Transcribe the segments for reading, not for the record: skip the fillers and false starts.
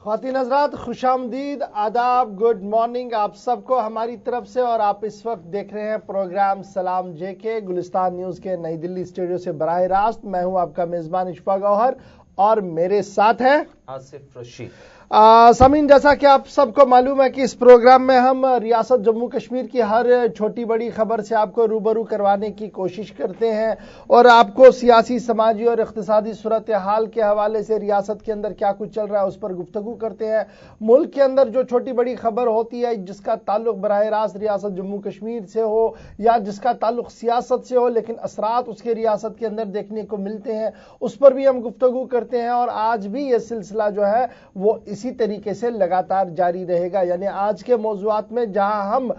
ख्वातीन हज़रात खुश आमदीद, आदाब, गुड मॉर्निंग आप सबको हमारी तरफ से। और आप इस वक्त देख रहे हैं प्रोग्राम सलाम जेके गुलिस्तान न्यूज़ के नई दिल्ली स्टूडियो से बराह रास्त। मैं हूं आपका मेज़बान इशफा गौहर और मेरे साथ है आसिफ रशीद। सामीन, जैसा कि आप सबको मालूम है कि इस प्रोग्राम में हम रियासत जम्मू कश्मीर की हर छोटी बड़ी खबर से आपको रूबरू करवाने की कोशिश करते हैं और आपको सियासी, समाजी और इख्तिसादी सूरत हाल के हवाले से रियासत के अंदर क्या कुछ चल रहा है उस पर गुफ्तगू करते हैं। मुल्क के अंदर जो छोटी बड़ी खबर होती है जिसका ताल्लुक बराह रास्त रियासत जम्मू कश्मीर से हो या जिसका ताल्लुक सियासत से हो लेकिन असरात उसके रियासत के अंदर देखने को मिलते हैं, उस पर भी हम गुफ्तगू करते हैं। और आज भी ये सिलसिला जो है वो इसी तरीके से लगातार जारी रहेगा। यानी आज के मौज़ूआत में जहां हम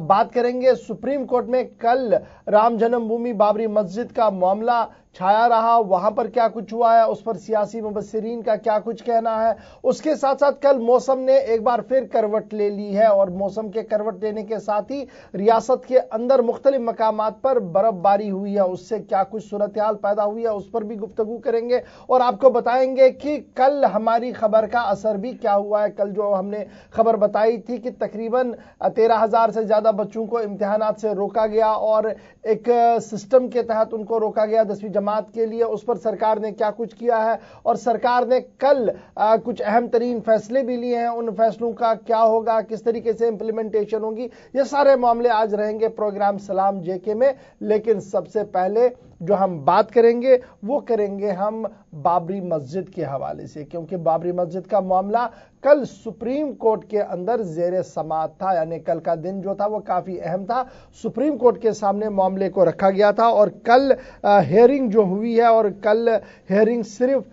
बात करेंगे सुप्रीम कोर्ट में कल राम जन्मभूमि बाबरी मस्जिद का मामला छाया रहा, वहां पर क्या कुछ हुआ है, उस पर सियासी मुबस्सिरीन का क्या कुछ कहना है। उसके साथ साथ कल मौसम ने एक बार फिर करवट ले ली है और मौसम के करवट लेने के साथ ही रियासत के अंदर मुख्तलिफ मकामात पर बर्फबारी हुई है, उससे क्या कुछ सूरत हाल पैदा हुई है उस पर भी गुफ्तगू करेंगे और आपको बताएंगे कि कल हमारी खबर का असर भी क्या हुआ है। कल जो हमने खबर बताई थी कि तकरीबन 13,000 से ज्यादा बच्चों को इम्तिहानात से रोका गया और एक सिस्टम के तहत उनको रोका गया 10वीं जमात के लिए, उस पर सरकार ने क्या कुछ किया है और सरकार ने कल कुछ अहम तरीन फैसले भी लिए हैं। उन फैसलों का क्या होगा, किस तरीके से इंप्लीमेंटेशन होगी, ये सारे मामले आज रहेंगे प्रोग्राम सलाम जेके में। लेकिन सबसे पहले जो हम बात करेंगे वो करेंगे हम बाबरी मस्जिद के हवाले से, क्योंकि बाबरी मस्जिद का मामला कल सुप्रीम कोर्ट के अंदर जेर समाअत था। यानी कल का दिन जो था वो काफी अहम था, सुप्रीम कोर्ट के सामने मामले को रखा गया था और कल हियरिंग जो हुई है और कल हियरिंग सिर्फ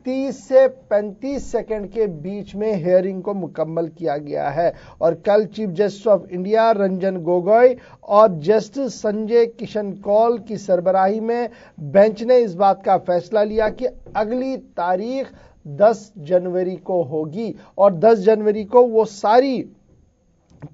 30 से 35 सेकंड के बीच में हियरिंग को मुकम्मल किया गया है। और कल chief justice of India Ranjan Gogoi और जस्टिस संजय किशन कौल की सरबराही में बेंच ने इस बात का फैसला लिया कि अगली तारीख 10 जनवरी को होगी और 10 जनवरी को वो सारी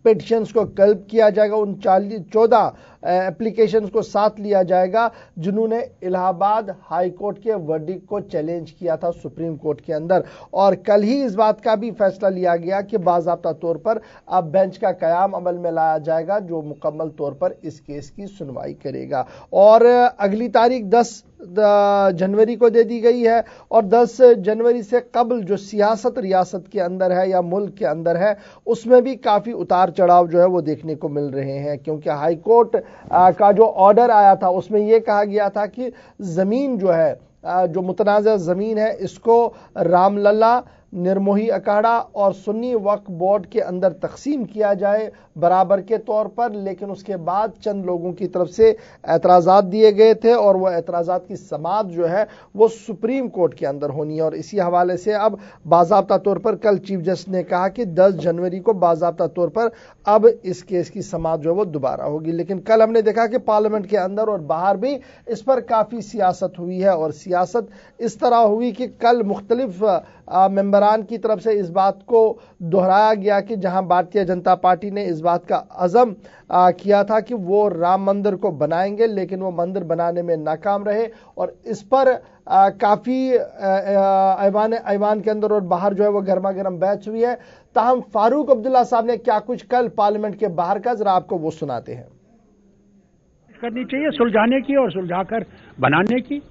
पिटिशंस को कल्ब किया जाएगा, उन 14 एप्लीकेशंस को साथ लिया जाएगा जिन्होंने इलाहाबाद हाई कोर्ट के वर्डिक्ट को चैलेंज किया था सुप्रीम कोर्ट के अंदर। और कल ही इस बात का भी फैसला लिया गया कि बाज़ाब्ता तौर पर अब बेंच का कयाम अमल में लाया जाएगा जो मुकम्मल तौर पर इस केस की सुनवाई करेगा। और अगली तारीख 10 जनवरी को दे दी गई है और 10 जनवरी से कबल जो सियासत रियासत के अंदर है या मुल्क के अंदर है उसमें भी काफी उतार चढ़ाव जो है वो देखने को मिल रहे हैं, क्योंकि हाई कोर्ट का जो ऑर्डर आया था उसमें यह कहा गया था कि जमीन जो है जो मुतनाज़ा जमीन है इसको रामलला, निर्मोही अखाड़ा और सुन्नी वक्फ बोर्ड के अंदर तकसीम किया जाए बराबर के तौर पर। लेकिन उसके बाद चंद लोगों की तरफ से एतराज़ात दिए गए थे और वो एतराज़ात की समाअत जो है वो सुप्रीम कोर्ट के अंदर होनी है। और इसी हवाले से अब बाज़ाब्ता तौर पर कल चीफ जस्टिस ने कहा कि 10 जनवरी को बाज़ाब्ता तौर पर अब इस केस की समाअत जो है वो दोबारा होगी। लेकिन कल हमने देखा कि पार्लियामेंट के अंदर और बाहर भी इस पर काफ़ी सियासत हुई है और सियासत इस तरह हुई कि कल मुख्तलिफ मेंबरान की तरफ से इस बात को दोहराया गया कि जहां भारतीय जनता पार्टी ने इस बात का अज़म किया था कि वो राम मंदिर को बनाएंगे लेकिन वो मंदिर बनाने में नाकाम रहे और इस पर काफी ऐवान के अंदर और बाहर जो है वो गर्मा गर्म बहस हुई है। ताहम फारूक अब्दुल्ला साहब ने क्या कुछ कल पार्लियामेंट के बाहर का जरा आपको वो सुनाते हैं। करनी चाहिए सुलझाने की और सुलझाकर बनाने की।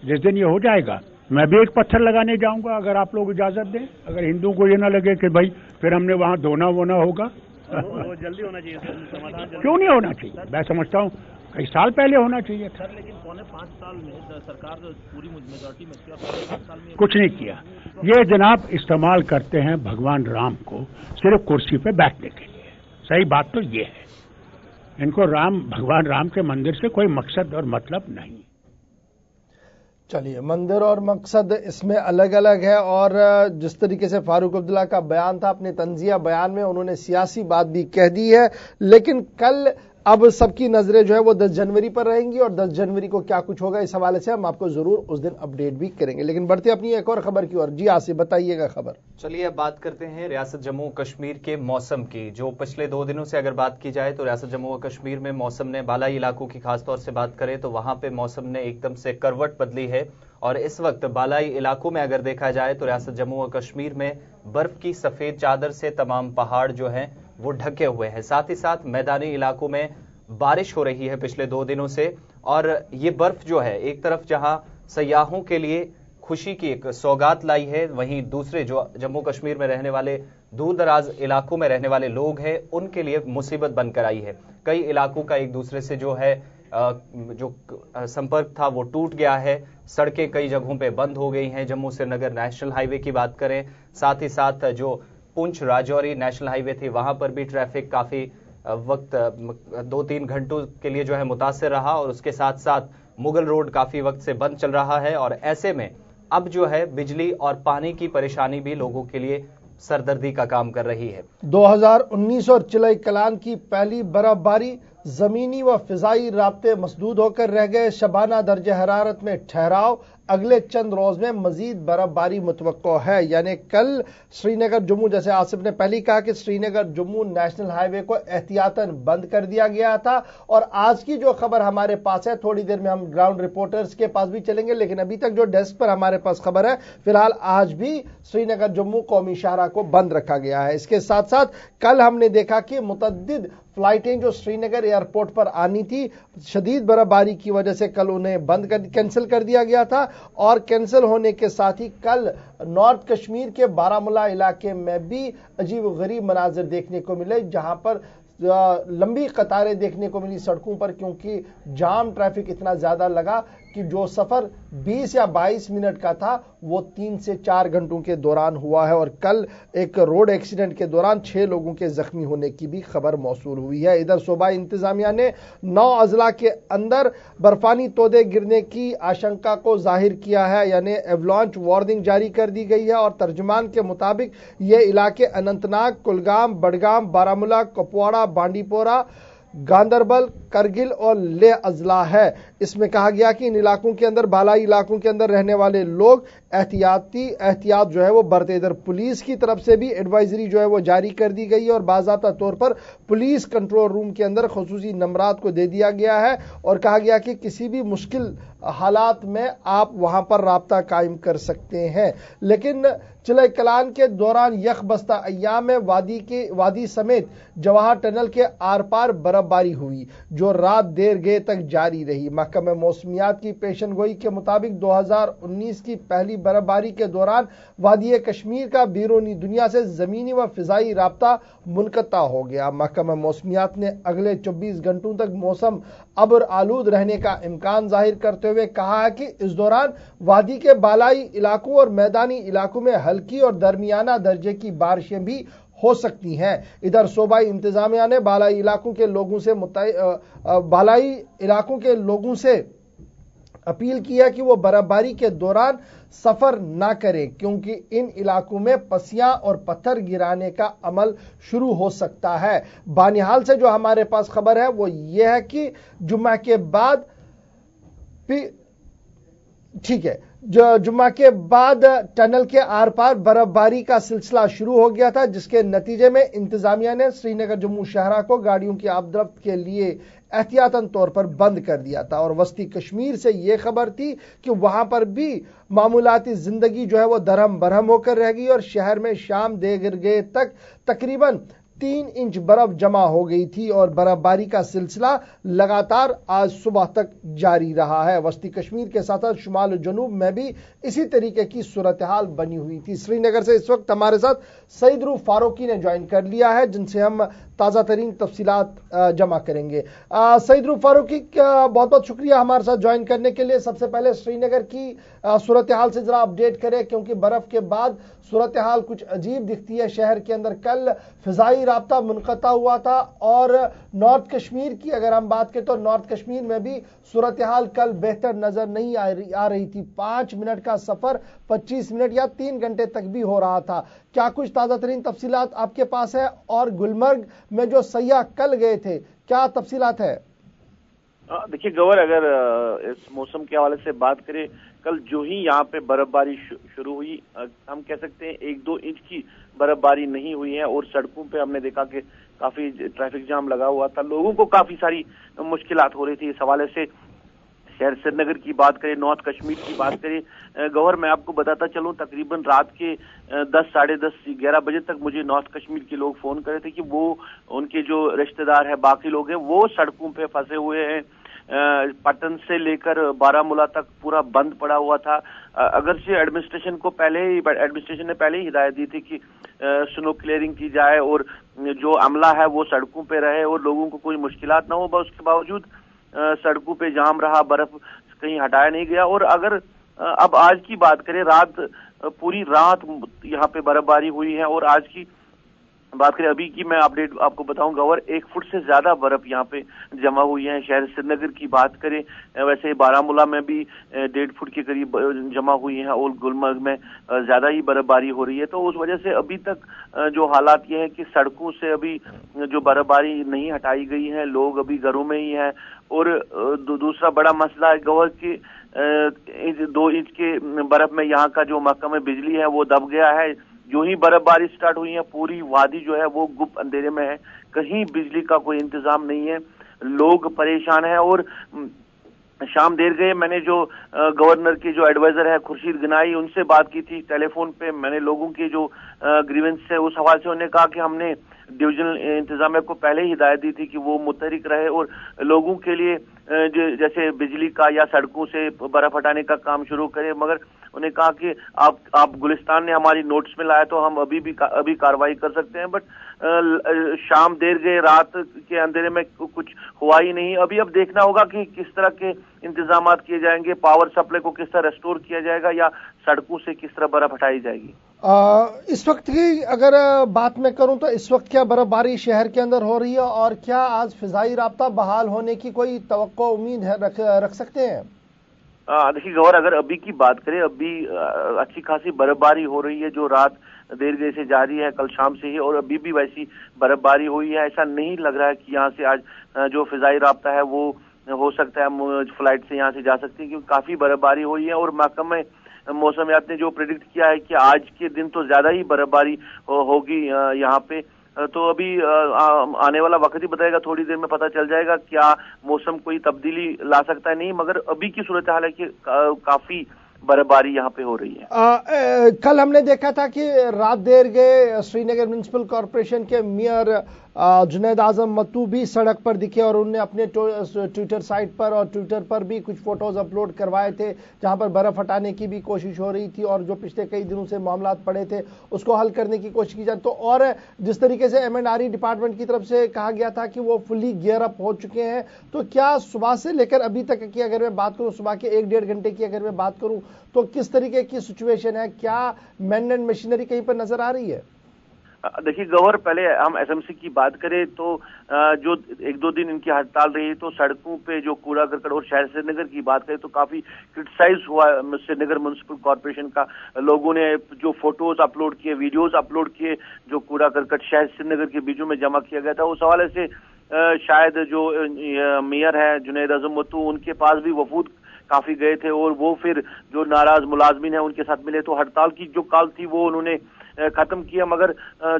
जिस दिन ये हो जाएगा मैं भी एक पत्थर लगाने जाऊंगा अगर आप लोग इजाजत दें, अगर हिंदुओं को ये ना लगे कि भाई फिर हमने वहां धोना वोना होगा। वो जल्दी होना चाहिए समाधान। क्यों नहीं होना चाहिए? मैं समझता हूँ कई साल पहले होना चाहिए था। सर लेकिन पौने 5 साल में सरकार पूरी मेजॉरिटी में थी और 5 साल में कुछ नहीं किया। ये जनाब इस्तेमाल करते हैं भगवान राम को सिर्फ कुर्सी पे बैठने के लिए। सही बात तो ये है, इनको भगवान राम के मंदिर से कोई मकसद और मतलब नहीं। चलिए, मंदिर और मकसद इसमें अलग अलग है और जिस तरीके से फारूक अब्दुल्ला का बयान था अपने तंजिया बयान में उन्होंने सियासी बात भी कह दी है। लेकिन कल अब सबकी नजरें जो है वो 10 जनवरी पर रहेंगी और 10 जनवरी को क्या कुछ होगा इस हवाले से हम आपको जरूर उस दिन अपडेट भी करेंगे। लेकिन बढ़ते अपनी एक और खबर की ओर। जी आसिफ, बताइएगा खबर। चलिए अब बात करते हैं रियासत जम्मू कश्मीर के मौसम की। जो पिछले 2 दिनों से अगर बात की जाए तो रियासत जम्मू और कश्मीर में मौसम ने बालाई इलाकों की खासतौर से बात करें तो वहां पे मौसम ने एकदम से करवट बदली है اور اس وقت بالائی علاقوں میں اگر دیکھا جائے تو ریاست جموں و کشمیر میں برف کی سفید چادر سے تمام پہاڑ جو ہیں وہ ڈھکے ہوئے ہیں. ساتھ ہی ساتھ میدانی علاقوں میں بارش ہو رہی ہے پچھلے 2 دنوں سے, اور یہ برف جو ہے ایک طرف جہاں سیاحوں کے لیے خوشی کی ایک سوگات لائی ہے, وہیں دوسرے جو جموں کشمیر میں رہنے والے دور دراز علاقوں میں رہنے والے لوگ ہیں ان کے لیے مصیبت بن کر آئی ہے. کئی علاقوں کا ایک دوسرے سے جو ہے جو سمپرک تھا وہ ٹوٹ گیا ہے. سڑکیں کئی جگہوں پہ بند ہو گئی ہیں. جموں سری نگر نیشنل ہائی وے کی بات کریں, ساتھ ہی ساتھ جو پونچھ راجوری نیشنل ہائی وے تھی وہاں پر بھی ٹریفک کافی وقت 2-3 گھنٹوں کے لیے جو ہے متاثر رہا, اور اس کے ساتھ ساتھ مغل روڈ کافی وقت سے بند چل رہا ہے. اور ایسے میں اب جو ہے بجلی اور پانی کی پریشانی بھی لوگوں کے لیے سردردی کا کام کر رہی ہے. 2019 اور چلئی کلان کی پہلی برف باری, زمینی و فضائی رابطے مسدود ہو کر رہ گئے. شبانہ درجہ حرارت میں ٹھہراؤ, اگلے چند روز میں مزید برف باری متوقع ہے. یعنی کل سری نگر جموں, جیسے آصف نے پہلی کہا کہ سری نگر جموں نیشنل ہائی وے کو احتیاطاً بند کر دیا گیا تھا, اور آج کی جو خبر ہمارے پاس ہے, تھوڑی دیر میں ہم گراؤنڈ رپورٹرز کے پاس بھی چلیں گے, لیکن ابھی تک جو ڈیسک پر ہمارے پاس خبر ہے فی الحال آج بھی سری نگر جموں قومی شاہراہ کو بند رکھا گیا ہے. اس کے ساتھ ساتھ کل ہم نے دیکھا کہ متعدد فلائٹیں جو سری نگر ایئرپورٹ پر آنی تھی, شدید برف باری کی وجہ سے کل انہیں کینسل کر دیا گیا تھا. اور کینسل ہونے کے ساتھ ہی کل نارتھ کشمیر کے بارامولہ علاقے میں بھی عجیب و غریب مناظر دیکھنے کو ملے, جہاں پر لمبی قطاریں دیکھنے کو ملی سڑکوں پر, کیونکہ جام ٹریفک اتنا زیادہ لگا کہ جو سفر 20 یا 22 منٹ کا تھا وہ 3 سے 4 گھنٹوں کے دوران ہوا ہے. اور کل ایک روڈ ایکسیڈنٹ کے دوران 6 لوگوں کے زخمی ہونے کی بھی خبر موصول ہوئی ہے. ادھر صوبائی انتظامیہ نے 9 اضلاع کے اندر برفانی تودے گرنے کی آشنکا کو ظاہر کیا ہے, یعنی ایولانچ وارننگ جاری کر دی گئی ہے. اور ترجمان کے مطابق یہ علاقے اننت ناگ, کلگام, بڈگام, بارامولہ, کپواڑہ, بانڈی پورہ, گاندربل, کرگل اور لیہ اضلاع ہے. اس میں کہا گیا کہ ان علاقوں کے اندر, بالائی علاقوں کے اندر رہنے والے لوگ احتیاط جو ہے وہ برتے. ادھر پولیس کی طرف سے بھی ایڈوائزری جو ہے وہ جاری کر دی گئی ہے, اور باضابطہ طور پر پولیس کنٹرول روم کے اندر خصوصی نمبرات کو دے دیا گیا ہے, اور کہا گیا کہ کسی بھی مشکل حالات میں آپ وہاں پر رابطہ قائم کر سکتے ہیں. لیکن چلئی کلان کے دوران یک بستہ ایام میں وادی سمیت جواہر ٹنل کے آر پار برف باری ہوئی, جو رات دیر گئے تک جاری رہی. محکمہ موسمیات کی پیشن گوئی کے مطابق 2019 کی پہلی برف باری کے دوران وادی کشمیر کا بیرونی دنیا سے زمینی و فضائی رابطہ منقطع ہو گیا. محکمہ موسمیات نے اگلے 24 گھنٹوں تک موسم ابر آلود رہنے کا امکان ظاہر کرتے ہوئے کہا ہے کہ اس دوران وادی کے بالائی علاقوں اور میدانی علاقوں میں ہلکی اور درمیانہ درجے کی بارشیں بھی ہو سکتی ہیں. ادھر صوبائی انتظامیہ نے بالائی علاقوں کے لوگوں سے اپیل کی ہے کہ وہ برف باری کے دوران سفر نہ کریں, کیونکہ ان علاقوں میں پسیاں اور پتھر گرانے کا عمل شروع ہو سکتا ہے. بانہال سے جو ہمارے پاس خبر ہے وہ یہ ہے کہ جمعہ کے بعد جمعہ کے بعد ٹنل کے آر پار برف باری کا سلسلہ شروع ہو گیا تھا, جس کے نتیجے میں انتظامیہ نے سری نگر جموں شاہراہ کو گاڑیوں کی آمد کے لیے احتیاطاً طور پر بند کر دیا تھا. اور وسطی کشمیر سے یہ خبر تھی کہ وہاں پر بھی معمولاتی زندگی جو ہے وہ درہم برہم ہو کر رہ گئی, اور شہر میں شام دیر گئے تک تقریباً 3 انچ برف جمع ہو گئی تھی, اور برف باری کا سلسلہ لگاتار آج صبح تک جاری رہا ہے. وسطی کشمیر کے ساتھ ساتھ شمال و جنوب میں بھی اسی طریقے کی صورتحال بنی ہوئی تھی. سری نگر سے اس وقت ہمارے ساتھ سعید روح فاروقی نے جوائن کر لیا ہے, جن سے ہم تازہ ترین تفصیلات جمع کریں گے. سعید روح فاروقی بہت بہت شکریہ ہمارے ساتھ جوائن کرنے کے لیے. سب سے پہلے سری نگر کی صورتحال سے ذرا اپڈیٹ کریں, کیونکہ برف کے بعد صورتحال کچھ عجیب دکھتی ہے شہر کے اندر. کل فضائی رابطہ منقطع ہوا تھا, اور نارتھ کشمیر کی اگر ہم بات کریں تو نارتھ کشمیر میں بھی صورتحال کل بہتر نظر نہیں آ رہی تھی. 5 منٹ کا سفر 25 منٹ یا 3 گھنٹے تک بھی ہو رہا تھا. کیا کچھ تازہ ترین تفصیلات آپ کے پاس ہے؟ اور گلمرگ میں جو سیاح کل گئے تھے کیا تفصیلات ہے؟ دیکھیے گور، اگر اس موسم کے حوالے سے بات کریں، کل جو ہی یہاں پہ برف باری شروع ہوئی، ہم کہہ سکتے ہیں 1-2 انچ کی برف باری نہیں ہوئی ہے، اور سڑکوں پہ ہم نے دیکھا کہ کافی ٹریفک جام لگا ہوا تھا، لوگوں کو کافی ساری مشکلات ہو رہی تھی. اس حوالے سے شہر سرینگر کی بات کریں، نارتھ کشمیر کی بات کریں، گوہر میں آپ کو بتاتا چلوں تقریباً رات کے 10 ساڑھے 10 11 بجے تک مجھے نارتھ کشمیر کے لوگ فون کرے تھے کہ وہ ان کے جو رشتہ دار ہیں، باقی لوگ ہیں، وہ سڑکوں پہ پھنسے ہوئے ہیں. پٹن سے لے کر بارامولہ تک پورا بند پڑا ہوا تھا. اگرچہ ایڈمنسٹریشن نے پہلے ہی ہدایت دی تھی کہ سنو کلیئرنگ کی جائے اور جو عملہ ہے وہ سڑکوں پہ رہے اور لوگوں کو کوئی مشکلات نہ ہو، اس کے باوجود سڑکوں پہ جام رہا، برف کہیں ہٹایا نہیں گیا. اور اگر اب آج کی بات کریں، پوری رات یہاں پہ برف باری ہوئی ہے اور آج کی بات کریں ابھی کی میں اپڈیٹ آپ کو بتاؤں گا، اور 1 فٹ سے زیادہ برف یہاں پہ جمع ہوئی ہے. شہر سرینگر کی بات کریں ویسے بارامولہ میں بھی 1.5 فٹ کے قریب جمع ہوئی ہیں اور گلمرگ میں زیادہ ہی برف باری ہو رہی ہے. تو اس وجہ سے ابھی تک جو حالات یہ ہے کہ سڑکوں سے ابھی جو برف باری نہیں ہٹائی گئی ہے، لوگ ابھی گھروں میں ہی ہیں. اور دوسرا بڑا مسئلہ ہے گوہر کہ 2 انچ کے برف میں یہاں کا جو محکمہ بجلی ہے وہ دب گیا ہے. جو ہی برف باری سٹارٹ ہوئی ہے پوری وادی جو ہے وہ گپ اندھیرے میں ہے، کہیں بجلی کا کوئی انتظام نہیں ہے، لوگ پریشان ہیں. اور شام دیر گئے میں نے جو گورنر کے جو ایڈوائزر ہے خورشید گنائی، ان سے بات کی تھی ٹیلی فون پہ. میں نے لوگوں کے جو گریونس ہے اس حوالے سے انہوں نے کہا کہ ہم نے ڈویژنل انتظامیہ کو پہلے ہی ہدایت دی تھی کہ وہ متحرک رہے اور لوگوں کے لیے جیسے بجلی کا یا سڑکوں سے برف ہٹانے کا کام شروع کرے. مگر انہوں نے کہا کہ آپ گلستان نے ہماری نوٹس میں لایا تو ہم ابھی کاروائی کر سکتے ہیں. بٹ شام دیر گئے، رات کے اندھیرے میں کچھ ہوا ہی نہیں. اب دیکھنا ہوگا کہ کس طرح کے انتظامات کیے جائیں گے، پاور سپلائی کو کس طرح ریسٹور کیا جائے گا یا سڑکوں سے کس طرح برف ہٹائی جائے گی. اس وقت کی اگر بات میں کروں تو اس وقت کیا برف باری شہر کے اندر ہو رہی ہے اور کیا آج فضائی رابطہ بحال ہونے کی کوئی توقع امید ہے رکھ سکتے ہیں؟ دیکھیے گور، اگر ابھی کی بات کریں ابھی اچھی خاصی برف باری ہو رہی ہے جو رات دیر گئے سے جاری ہے، کل شام سے ہی، اور ابھی بھی ویسی برف باری ہوئی ہے. ایسا نہیں لگ رہا ہے کہ یہاں سے آج جو فضائی رابطہ ہے وہ ہو سکتا ہے فلائٹ سے یہاں سے جا سکتی ہے، کیونکہ کافی برف باری ہوئی ہے. اور محکمہ موسمیات نے جو پریڈکٹ کیا ہے کہ آج کے دن تو زیادہ ہی برف باری ہوگی یہاں پہ. تو ابھی آنے والا وقت ہی بتائے گا، تھوڑی دیر میں پتہ چل جائے گا کیا موسم کوئی تبدیلی لا سکتا ہے نہیں. مگر ابھی کی صورتحال ہے کہ کافی برف باری یہاں پہ ہو رہی ہے. کل ہم نے دیکھا تھا کہ رات دیر گئے سری نگر میونسپل کارپوریشن کے میئر جنید اعظم متو بھی سڑک پر دکھے اور انہوں نے اپنے ٹویٹر سائٹ پر اور ٹویٹر پر بھی کچھ فوٹوز اپلوڈ کروائے تھے جہاں پر برف ہٹانے کی بھی کوشش ہو رہی تھی اور جو پچھلے کئی دنوں سے معاملات پڑے تھے اس کو حل کرنے کی کوشش کی جائے. تو اور جس طریقے سے M&RE ڈپارٹمنٹ کی طرف سے کہا گیا تھا کہ وہ فلی گیئر اپ ہو چکے ہیں، تو کیا صبح سے لے کر ابھی تک کی اگر میں بات کروں، صبح کے 1-1.5 گھنٹے کی اگر میں بات کروں تو کس طریقے کی سچویشن ہے؟ کیا مین اینڈ مشینری کہیں پر نظر آ رہی ہے؟ دیکھیے گوہر، پہلے ہم SMC کی بات کریں تو جو 1-2 دن ان کی ہڑتال رہی تو سڑکوں پہ جو کوڑا کرکٹ، اور شہر سری نگر کی بات کریں تو کافی کرٹیسائز ہوا سری نگر میونسپل کارپوریشن کا. لوگوں نے جو فوٹوز اپلوڈ کیے، ویڈیوز اپلوڈ کیے جو کوڑا کرکٹ شہر سری نگر کے بیچوں میں جمع کیا گیا تھا، اس حوالے سے شاید جو میئر ہے جنید اعظم متو، ان کے پاس بھی وفود کافی گئے تھے اور وہ پھر جو ناراض ملازمین ہیں ان کے ساتھ ملے تو ہڑتال کی جو کال تھی وہ انہوں نے ختم کیا. مگر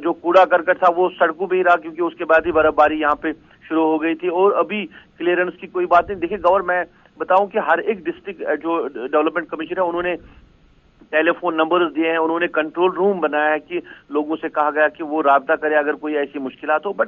جو کوڑا کرکٹ تھا وہ سڑکوں پہ ہی رہا کیونکہ اس کے بعد ہی برف باری یہاں پہ شروع ہو گئی تھی اور ابھی کلیئرنس کی کوئی بات نہیں. دیکھیے گور، میں بتاؤں کہ ہر ایک ڈسٹرکٹ جو ڈیولپمنٹ کمیشن ہے انہوں نے ٹیلی فون نمبرز دیے ہیں، انہوں نے کنٹرول روم بنایا ہے کہ لوگوں سے کہا گیا کہ وہ رابطہ کرے اگر کوئی ایسی مشکلات ہو. بٹ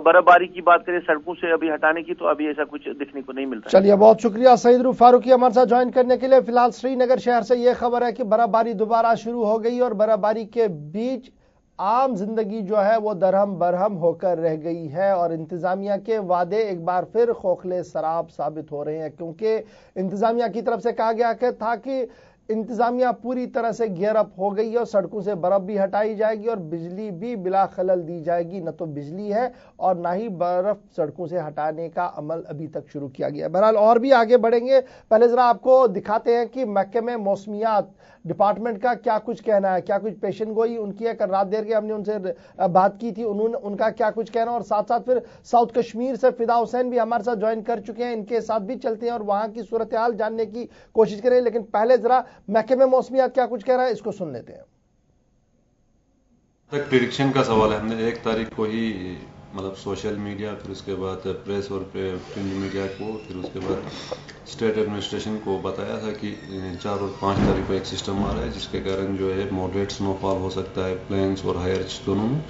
برف باری کی بات کریں سڑکوں سے ابھی ہٹانے کی تو ابھی ایسا کچھ دیکھنے کو نہیں ملتا. چلیے، بہت شکریہ سعید روف فاروقی ہمارے ساتھ جوائن کرنے کے لیے. فی الحال سری نگر شہر سے یہ خبر ہے کہ برف باری دوبارہ شروع ہو گئی اور برف باری کے بیچ عام زندگی جو ہے وہ درہم برہم ہو کر رہ گئی ہے اور انتظامیہ کے وعدے ایک بار پھر خوخلے سراب ثابت ہو رہے ہیں، کیونکہ انتظامیہ کی طرف سے کہا گیا تھا کہ انتظامیہ پوری طرح سے گیئر اپ ہو گئی ہے اور سڑکوں سے برف بھی ہٹائی جائے گی اور بجلی بھی بلا خلل دی جائے گی. نہ تو بجلی ہے اور نہ ہی برف سڑکوں سے ہٹانے کا عمل ابھی تک شروع کیا گیا. بہرحال اور بھی آگے بڑھیں گے، پہلے ذرا آپ کو دکھاتے ہیں کہ محکمہ موسمیات ڈپارٹمنٹ کا کیا کچھ کہنا ہے، کیا کچھ پیشن گوئی ان کی ہے. کل رات دیر کے ہم نے ان سے بات کی تھی، ان کا کیا کچھ کہنا، اور ساتھ ساتھ پھر ساؤتھ کشمیر سے فدا حسین بھی ہمارے ساتھ جوائن کر چکے ہیں، ان کے ساتھ بھی چلتے ہیں اور وہاں کی صورتحال جاننے کی کوشش کریں. لیکن پہلے ذرا محکمہ موسمیات کیا کچھ کہہ رہا ہے اس کو سن لیتے ہیں. تک پریڈکشن کا سوال ہے، ہم نے 1 تاریخ کو ہی मतलब सोशल मीडिया, फिर उसके बाद प्रेस और प्रिंट मीडिया को, फिर उसके बाद स्टेट एडमिनिस्ट्रेशन को बताया था कि 4 और 5 तारीख को एक सिस्टम आ रहा है जिसके कारण जो है मॉडरेट स्नोफॉल हो सकता है प्लेन्स और हायर रिज दोनों में,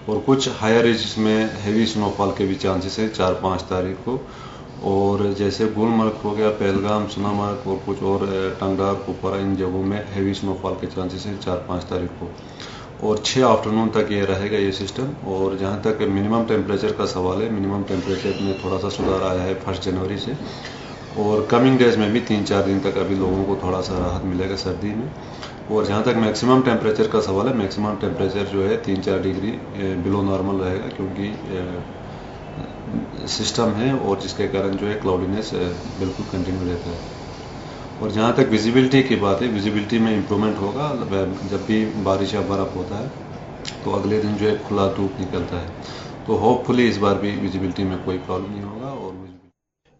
और कुछ हायर रिज में हैवी स्नोफॉल के भी चांसेस है 4-5 तारीख को। और जैसे गुलमर्ग हो गया, पहलगाम, सोनामर्ग और कुछ और टंगडार, कुपवारा, इन जगहों में हैवी स्नोफॉल के चांसेस हैं 4-5 तारीख को, और 6 आफ्टरनून तक ये रहेगा ये सिस्टम। और जहाँ तक मिनिमम टेम्परेचर का सवाल है, मिनिमम टेम्परेचर में थोड़ा सा सुधार आया है 1 जनवरी से, और कमिंग डेज में भी 3-4 दिन तक अभी लोगों को थोड़ा सा राहत मिलेगा सर्दी में। और जहाँ तक मैक्सिमम टेम्परेचर का सवाल है, मैक्सिमम टेम्परेचर जो है 3-4 डिग्री बिलो नॉर्मल रहेगा, क्योंकि सिस्टम है और जिसके कारण जो है क्लाउडीनेस बिल्कुल कंटिन्यू रहता है। और जहाँ तक विजिबिलिटी की बात है, विजिबिलिटी में इम्प्रूवमेंट होगा जब भी बारिश या बर्फ होता है, तो अगले दिन जो है खुला धूप निकलता है, तो होपफुली इस बार भी विजिबिलिटी में कोई प्रॉब्लम नहीं होगा और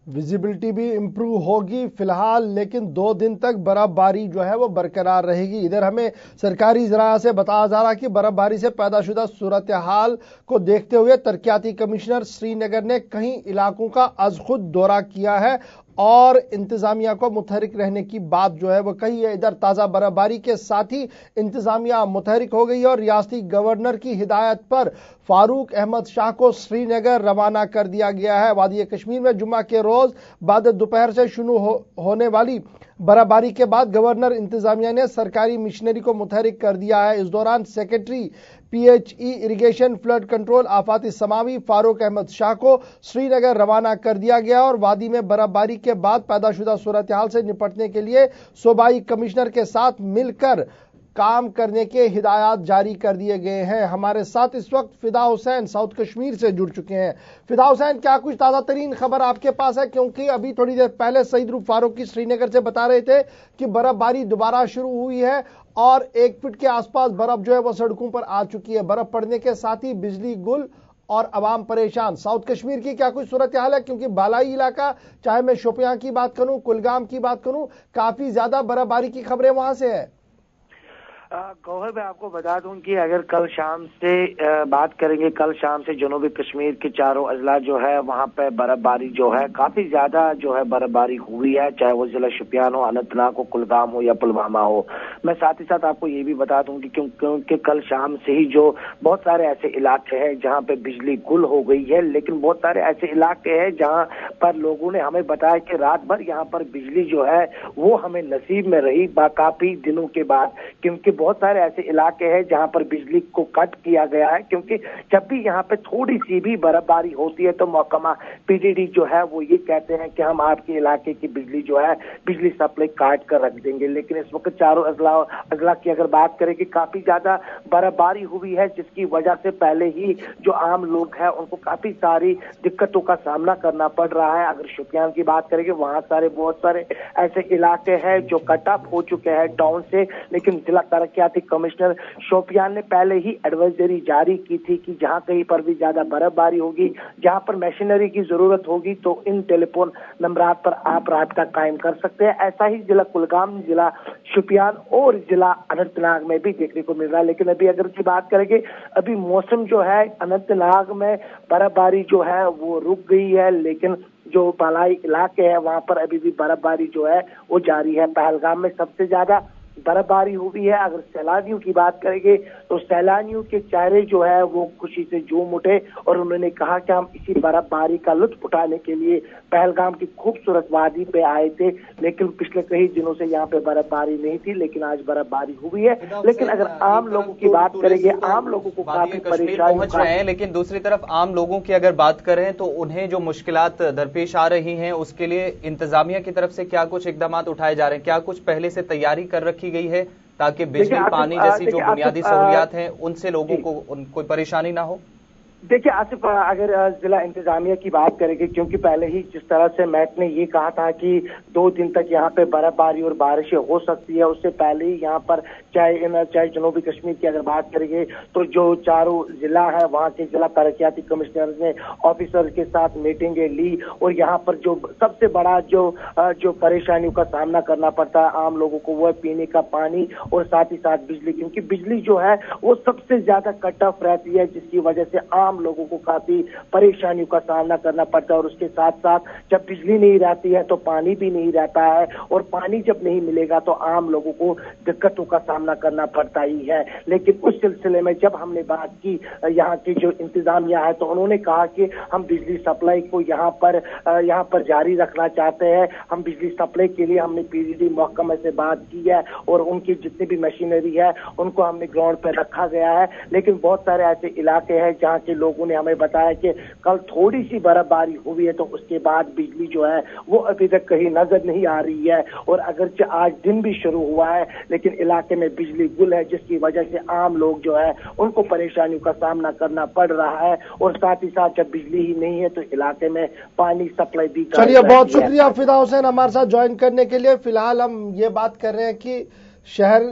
विजिबिलिटी भी इम्प्रूव होगी फिलहाल, लेकिन 2 दिन तक बर्फबारी जो है वो बरकरार रहेगी। इधर हमें सरकारी ज़राया से बताया जा रहा है कि बर्फबारी से पैदाशुदा सूरत हाल को देखते हुए तरक्याती कमिश्नर श्रीनगर ने कई इलाकों का अज खुद दौरा किया है और इंतजामिया को मुतहरिक रहने की बात जो है वो कही है। इधर ताज़ा बर्फबारी के साथ ही इंतजामिया मुतहरिक हो गई और रियासती गवर्नर की हिदायत पर फारूक अहमद शाह को श्रीनगर रवाना कर दिया गया है। वादी कश्मीर में जुम्मा के रोज बाद दोपहर से शुरू होने वाली बर्फबारी के बाद गवर्नर इंतजामिया ने सरकारी मिशनरी को मुतहरिक कर दिया है। इस दौरान secretary PHE irrigation flood control आफाती समावी फारूक अहमद शाह को श्रीनगर रवाना कर दिया गया और वादी में बर्फबारी के बाद पैदाशुदा सूरत हाल से निपटने के लिए सूबाई कमिश्नर के साथ मिलकर काम करने के हिदायत जारी कर दिए गए हैं। हमारे साथ इस वक्त फिदा हुसैन साउथ कश्मीर से जुड़ चुके हैं। फिदा हुसैन, क्या कुछ ताज़ा तरीन खबर आपके पास है? क्योंकि अभी थोड़ी देर पहले सईद रूफ फारूकी श्रीनगर से बता रहे थे कि बर्फबारी दोबारा शुरू हुई है और 1 फीट के आसपास बर्फ जो है वो सड़कों पर आ चुकी है। बर्फ पड़ने के साथ ही बिजली गुल और अवाम परेशान। साउथ कश्मीर की क्या कुछ सूरत हाल है? क्योंकि बालाई इलाका, चाहे मैं शोपियां की बात करूं, कुलगाम की बात करूं, काफी ज्यादा बर्फबारी की खबरें वहां से है। गौहर, मैं आपको बता दूं कि अगर कल शाम से बात करेंगे, कल शाम से जनूबी कश्मीर के चारों अजला जो है वहां पे बर्फबारी जो है काफी ज्यादा जो है बर्फबारी हुई है, चाहे वो जिला शोपियान हो, अनंतनाग हो, कुलगाम हो या पुलवामा हो। मैं साथ ही साथ आपको ये भी बता दूं कि क्योंकि कल शाम से ही जो बहुत सारे ऐसे इलाके हैं जहां पे बिजली गुल हो गई है, लेकिन बहुत सारे ऐसे इलाके हैं जहां पर लोगों ने हमें बताया कि रात भर यहाँ पर बिजली जो है वो हमें नसीब में रही काफी दिनों के बाद, क्योंकि बहुत सारे ऐसे इलाके हैं जहां पर बिजली को कट किया गया है। क्योंकि जब भी यहाँ पे थोड़ी सी भी बर्फबारी होती है तो महकमा PDD जो है वो ये कहते हैं कि हम आपके इलाके की बिजली जो है बिजली सप्लाई काट कर रख देंगे। लेकिन इस वक्त चारों अजला की अगर बात करें कि काफी ज्यादा बर्फबारी हुई है, जिसकी वजह से पहले ही जो आम लोग हैं उनको काफी सारी दिक्कतों का सामना करना पड़ रहा है। अगर शोपियान की बात करेंगे, वहां बहुत सारे ऐसे इलाके हैं जो कट ऑफ हो चुके हैं टाउन से, लेकिन जिला तरक्याती कमिश्नर शोपियान ने पहले ही एडवाइजरी जारी की थी कि जहां कहीं पर भी ज्यादा बर्फबारी होगी, जहां पर मशीनरी की जरूरत होगी तो इन टेलीफोन नंबरात पर आप राब्ता कायम कर सकते हैं। ऐसा ही जिला कुलगाम, जिला शोपियान और जिला अनंतनाग में भी देखने को मिल रहा है। लेकिन अभी अगर की बात करेंगे, अभी मौसम जो है अनंतनाग में बर्फबारी जो है वो रुक गई है, लेकिन जो बालाई इलाके हैं वहां पर अभी भी बर्फबारी जो है वो जारी है। पहलगाम में सबसे ज्यादा बर्फबारी हुई है। अगर सैलानियों की बात करेंगे तो सैलानियों के चेहरे जो है वो खुशी से झूम उठे और उन्होंने कहा कि हम इसी बर्फबारी का लुत्फ उठाने के लिए पहलगाम की खूबसूरत वादी पे आए थे, लेकिन पिछले कई दिनों से यहाँ पे बर्फबारी नहीं थी, लेकिन आज बर्फबारी हुई है। लेकिन अगर आम लोगों की बात करेंगे, आम लोगों को काफी परेशानी पहुंच रहे हैं, लेकिन दूसरी तरफ आम लोगों की अगर बात करें तो उन्हें जो मुश्किलात दरपेश आ रही हैं उसके लिए इंतजामिया की तरफ से क्या कुछ इकदाम उठाए जा रहे हैं? क्या कुछ पहले से तैयारी कर रखी गई है ताकि बिजली, पानी जैसी जो बुनियादी सहूलियात हैं उनसे लोगों को कोई परेशानी ना हो? देखिए आसिफ, अगर जिला इंतजामिया की बात करेंगे, क्योंकि पहले ही जिस तरह से मैट ने ये कहा था कि 2 दिन तक यहाँ पे बर्फबारी और बारिशें हो सकती है, उससे पहले ही यहाँ पर चाहे जनूबी कश्मीर की अगर बात करेंगे तो जो चारों जिला है वहाँ के जिला तरक्याती कमिश्नर ने ऑफिसर के साथ मीटिंगें ली और यहाँ पर जो सबसे बड़ा जो परेशानियों का सामना करना पड़ता है आम लोगों को वो है पीने का पानी और साथ ही साथ बिजली, क्योंकि बिजली जो है वो सबसे ज्यादा कट ऑफ रहती है, जिसकी वजह से आम आम लोगों को काफी परेशानियों का सामना करना पड़ता है। और उसके साथ साथ जब बिजली नहीं रहती है तो पानी भी नहीं रहता है, और पानी जब नहीं मिलेगा तो आम लोगों को दिक्कतों का सामना करना पड़ता ही है। लेकिन उस सिलसिले में जब हमने बात की यहाँ की जो इंतजामिया है, तो उन्होंने कहा कि हम बिजली सप्लाई को यहाँ पर जारी रखना चाहते हैं। हम बिजली सप्लाई के लिए हमने पीडीडी महकमे से बात की है और उनकी जितनी भी मशीनरी है उनको हमने ग्राउंड पर रखा गया है। लेकिन बहुत सारे ऐसे इलाके हैं जहाँ के लोगों ने हमें बताया कि कल थोड़ी सी बर्फबारी हुई है, तो उसके बाद बिजली जो है वो अभी तक कहीं नजर नहीं आ रही है। और अगरचे आज दिन भी शुरू हुआ है, लेकिन इलाके में बिजली गुल है, जिसकी वजह से आम लोग जो है उनको परेशानियों का सामना करना पड़ रहा है। और साथ ही साथ जब बिजली ही नहीं है तो इलाके में पानी सप्लाई भी। चलिए, बहुत शुक्रिया फिदा हुसैन हमारे साथ ज्वाइन करने के लिए। फिलहाल हम ये बात कर रहे हैं कि शहर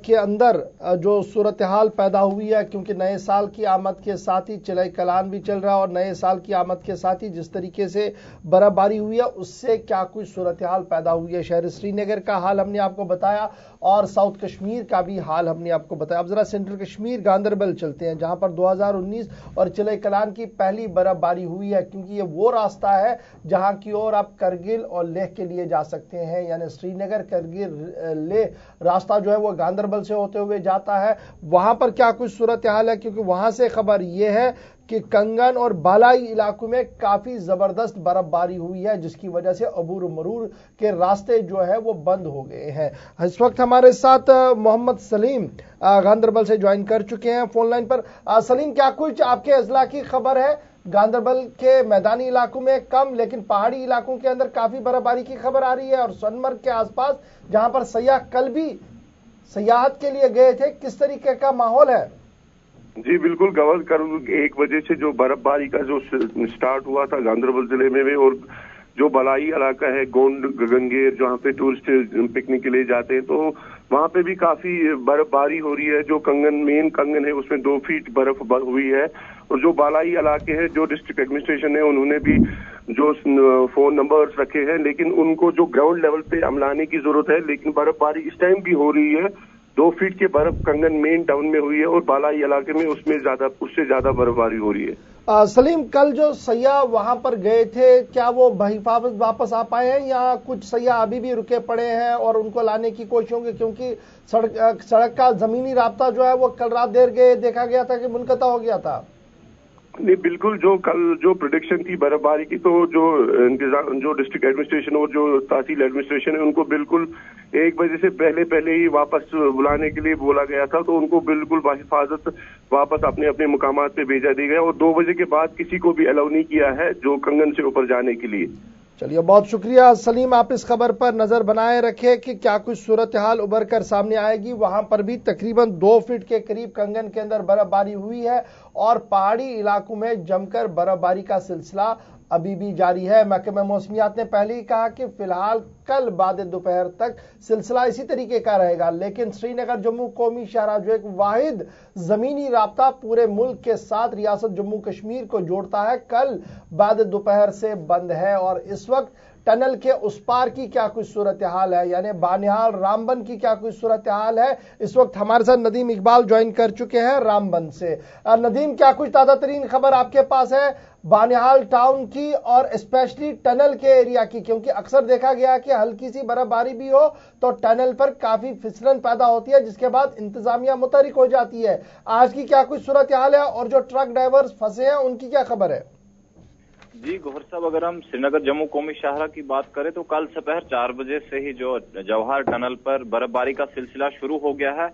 के अंदर जो सूरत हाल पैदा हुई है, क्योंकि नए साल की आमद के साथ ही चिलई कलान भी चल रहा है, और नए साल की आमद के साथ ही जिस तरीके से बर्फबारी हुई है उससे क्या कुछ सूरत हाल पैदा हुई है। शहर श्रीनगर का हाल हमने आपको बताया और साउथ कश्मीर का भी हाल हमने आपको बताया। अब जरा सेंट्रल कश्मीर गांदरबल चलते हैं, जहां पर 2019 और चिलई कलान की पहली बर्फबारी हुई है, क्योंकि ये वो रास्ता है जहां की ओर आप करगिल और लेह के लिए जा सकते हैं। यानी श्रीनगर, करगिल, लेह रास्ता जो है वो गांदरबल से होते हुए जाता है। वहां पर क्या कुछ सूरत हाल है, क्योंकि वहां से खबर यह है कि कंगन और बालाई इलाकों में काफी जबरदस्त बर्फबारी हुई है, जिसकी वजह से अबूर मरूर के रास्ते जो है वो बंद हो गए हैं। इस वक्त हमारे साथ मोहम्मद सलीम गांदरबल से ज्वाइन कर चुके हैं फोन लाइन पर। सलीम, क्या कुछ आपके अजला की खबर है? गांदरबल के मैदानी इलाकों में कम, लेकिन पहाड़ी इलाकों के अंदर काफी बर्फबारी की खबर आ रही है, और सोनमर्ग के आसपास जहां पर सयाह कल भी सयाहत के लिए गए थे, किस तरीके का माहौल है? जी बिल्कुल गवर्नर, कल 1 बजे से जो बर्फबारी का जो स्टार्ट हुआ था गांदरबल जिले में भी, और जो बलाई इलाका है गोंड गंगेर जहाँ पे टूरिस्ट पिकनिक के लिए जाते हैं, तो वहाँ पे भी काफी बर्फबारी हो रही है। जो मेन कंगन है उसमें 2 फीट बर्फ हुई है, और जो बालाई इलाके हैं, जो डिस्ट्रिक्ट एडमिनिस्ट्रेशन है उन्होंने भी जो फोन नंबर्स रखे हैं, लेकिन उनको जो ग्राउंड लेवल पे अमलाने की जरूरत है। लेकिन बर्फबारी इस टाइम भी हो रही है, 2 फीट के बर्फ कंगन मेन टाउन में हुई है, और बालाई इलाके में उससे ज्यादा बर्फबारी हो रही है। सलीम, कल जो सयाह वहां पर गए थे, क्या वो बहिफाजत वापस आ पाए हैं, या कुछ सयाह अभी भी रुके पड़े हैं और उनको लाने की कोशिश होंगी? क्योंकि सड़क का जमीनी रास्ता जो है वो कल रात देर गए देखा गया था कि मुनक़ता हो गया था। नहीं, बिल्कुल जो प्रेडिक्शन थी बर्फबारी की, तो जो डिस्ट्रिक्ट एडमिनिस्ट्रेशन और जो तहसील एडमिनिस्ट्रेशन है उनको बिल्कुल 1 बजे से पहले ही वापस बुलाने के लिए बोला गया था, तो उनको बिल्कुल बाहिफाजत वापस अपने अपने मुकामात पे भेजा दिया गया, और 2 बजे के बाद किसी को भी अलाउ नहीं किया है जो कंगन से ऊपर जाने के लिए। चलिए, बहुत शुक्रिया सलीम, आप इस खबर पर नजर बनाए रखें कि क्या कुछ सूरत हाल उभर कर सामने आएगी। वहां पर भी तकरीबन 2 फीट के करीब कंगन के अंदर बर्फबारी हुई है, और पहाड़ी इलाकों में जमकर बर्फबारी का सिलसिला अभी भी जारी है। महकमे मौसमियात ने पहले ही कहा कि फिलहाल कल बाद दोपहर तक सिलसिला इसी तरीके का रहेगा, लेकिन श्रीनगर जम्मू कौमी शाहराह जो एक वाहिद जमीनी राब्ता पूरे मुल्क के साथ रियासत जम्मू कश्मीर को जोड़ता है, कल बाद दोपहर से बंद है। और इस वक्त टनल के उस पार की क्या कुछ सूरत हाल है, यानी बानिहाल रामबन की क्या कुछ सूरत हाल है? इस वक्त हमारे साथ नदीम इकबाल ज्वाइन कर चुके हैं रामबन से। नदीम, क्या कुछ ताजा तरीन खबर आपके पास है बानिहाल टाउन की और स्पेशली टनल के एरिया की? क्योंकि अक्सर देखा गया कि हल्की सी बर्फबारी भी हो तो टनल पर काफी फिसलन पैदा होती है, जिसके बाद इंतजामिया मुतहरिक हो जाती है। आज की क्या कुछ सूरत हाल है, और जो ट्रक ड्राइवर्स फंसे हैं उनकी क्या खबर है? जी गौहर साहब, अगर हम श्रीनगर जम्मू कौमी शाहराह की बात करें तो कल दोपहर 4 बजे से ही जो जवाहर टनल पर बर्फबारी का सिलसिला शुरू हो गया है।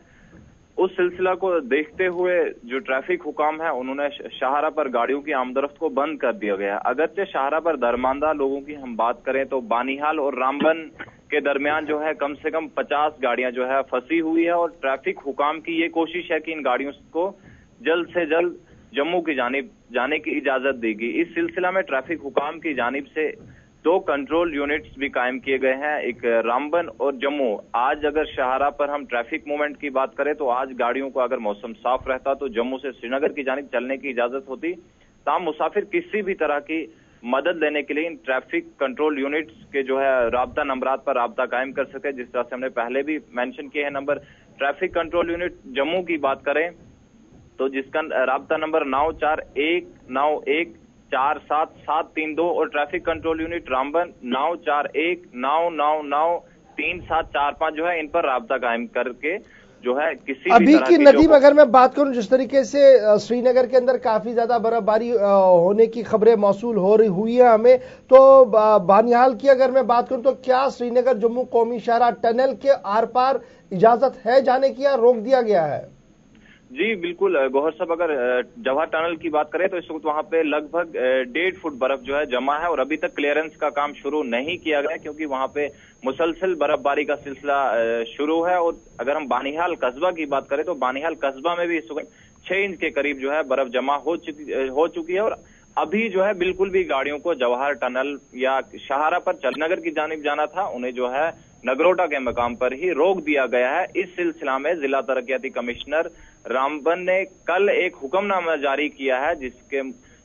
उस सिलसिला को देखते हुए जो ट्रैफिक हुकाम है उन्होंने शाहराह पर गाड़ियों की आमदरफ्त को बंद कर दिया गया है। अगरचे शाहराह पर दरमानदा लोगों की हम बात करें तो बानिहाल और रामबन के दरमियान जो है कम से कम 50 गाड़ियां जो है फंसी हुई है, और ट्रैफिक हुकाम की ये कोशिश है कि इन गाड़ियों को जल्द से जल्द जम्मू की जानिब जाने की इजाजत देगी। इस सिलसिला में ट्रैफिक हुकाम की जानिब से 2 कंट्रोल यूनिट्स भी कायम किए गए हैं, एक रामबन और जम्मू। आज अगर शाहराह पर हम ट्रैफिक मूवमेंट की बात करें तो आज गाड़ियों को अगर मौसम साफ रहता तो जम्मू से श्रीनगर की जानिब चलने की इजाजत होती। ताम मुसाफिर किसी भी तरह की मदद लेने के लिए इन ट्रैफिक कंट्रोल यूनिट्स के जो है राब्ता नंबरात पर राब्ता कायम कर सके, जिस तरह से हमने पहले भी मेंशन किए हैं number. Traffic control unit Jammu की बात करें तो जिसका राब्ता नंबर 9419147732 और ट्रैफिक कंट्रोल यूनिट रामबन 9419993745 जो है, इन पर राब्ता कायम करके जो है किसी अभी भी तरह की नदी में अगर मैं बात करूं, जिस तरीके से श्रीनगर के अंदर काफी ज्यादा बर्फबारी होने की खबरें मौसूल हो रही हुई है हमें, तो बानिहाल की अगर मैं बात करूं तो क्या श्रीनगर जम्मू कौमी शाहराह टनल के आर पार इजाजत है जाने की या रोक दिया गया है? जी बिल्कुल गौहर साहब, अगर जवाहर टनल की बात करें तो इस वक्त वहां पे लगभग 1.5 फुट बर्फ जो है जमा है और अभी तक क्लियरेंस का काम शुरू नहीं किया गया, क्योंकि वहां पे मुसलसल बर्फबारी का सिलसिला शुरू है। और अगर हम बानिहाल कस्बा की बात करें तो बानिहाल कस्बा में भी इस वक्त 6 इंच के करीब जो है बर्फ जमा हो चुकी है और अभी जो है बिल्कुल भी गाड़ियों को जवाहर टनल या शाहरा पर चलनगर की जानिब जाना था, उन्हें जो है नगरोटा के मकाम पर ही रोक दिया गया है। इस सिलसिला में जिला तरक्याती कमिश्नर रामबन ने कल एक हुक्मनामा जारी किया है, जिसके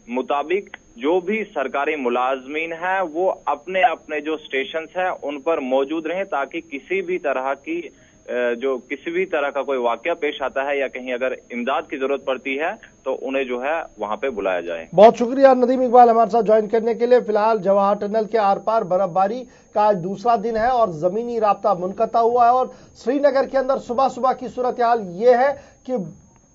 मुताबिक जो भी सरकारी मुलाजमीन हैं वो अपने अपने जो स्टेशन हैं उन पर मौजूद रहें, ताकि किसी भी तरह का कोई वाकया पेश आता है या कहीं अगर इमदाद की जरूरत पड़ती है तो उन्हें जो है वहां पे बुलाया जाए। बहुत शुक्रिया नदीम इकबाल हमारे साथ ज्वाइन करने के लिए। फिलहाल जवाहर टनल के आर पार बर्फबारी का आज दूसरा दिन है और जमीनी राब्ता मुनक़ता हुआ है और श्रीनगर के अंदर सुबह सुबह की सूरत हाल ये है कि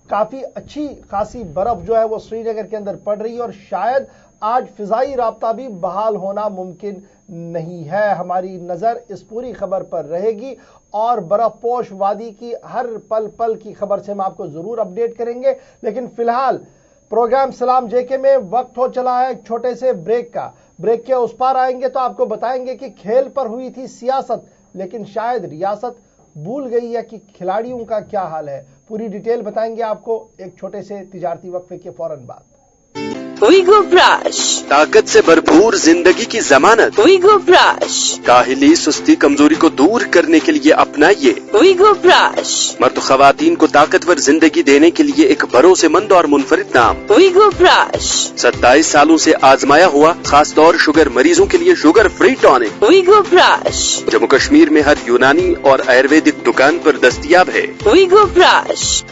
काफी अच्छी खासी बर्फ जो है वो श्रीनगर के अंदर पड़ रही है और शायद आज फिजाई राब्ता भी बहाल होना मुमकिन नहीं है। हमारी नजर इस पूरी खबर पर रहेगी और बर्फपोश वादी की हर पल पल की खबर से हम आपको जरूर अपडेट करेंगे। लेकिन फिलहाल प्रोग्राम सलाम जेके में वक्त हो चला है एक छोटे से ब्रेक का। ब्रेक के उस पार आएंगे तो आपको बताएंगे कि खेल पर हुई थी सियासत, लेकिन शायद रियासत भूल गई है कि खिलाड़ियों का क्या हाल है। पूरी डिटेल बताएंगे आपको एक छोटे से तिजारती वक्फे के फौरन बाद। वीगो ब्रश, ताकत से भरपूर जिंदगी की जमानत। वीगो ब्रश, काहिली सुस्ती कमजोरी को दूर करने के लिए अपनाइए वीगो ब्रश। मर्द खवातीन को ताकतवर जिंदगी देने के लिए एक भरोसेमंद और मुनफरिद नाम वीगो ब्रश। 27 सालों से आजमाया हुआ, खास तौर शुगर मरीजों के लिए sugar free tonic Vigo brush. Jammu Kashmir में हर यूनानी और आयुर्वेदिक दुकान पर दस्तयाब है। Vigo brush.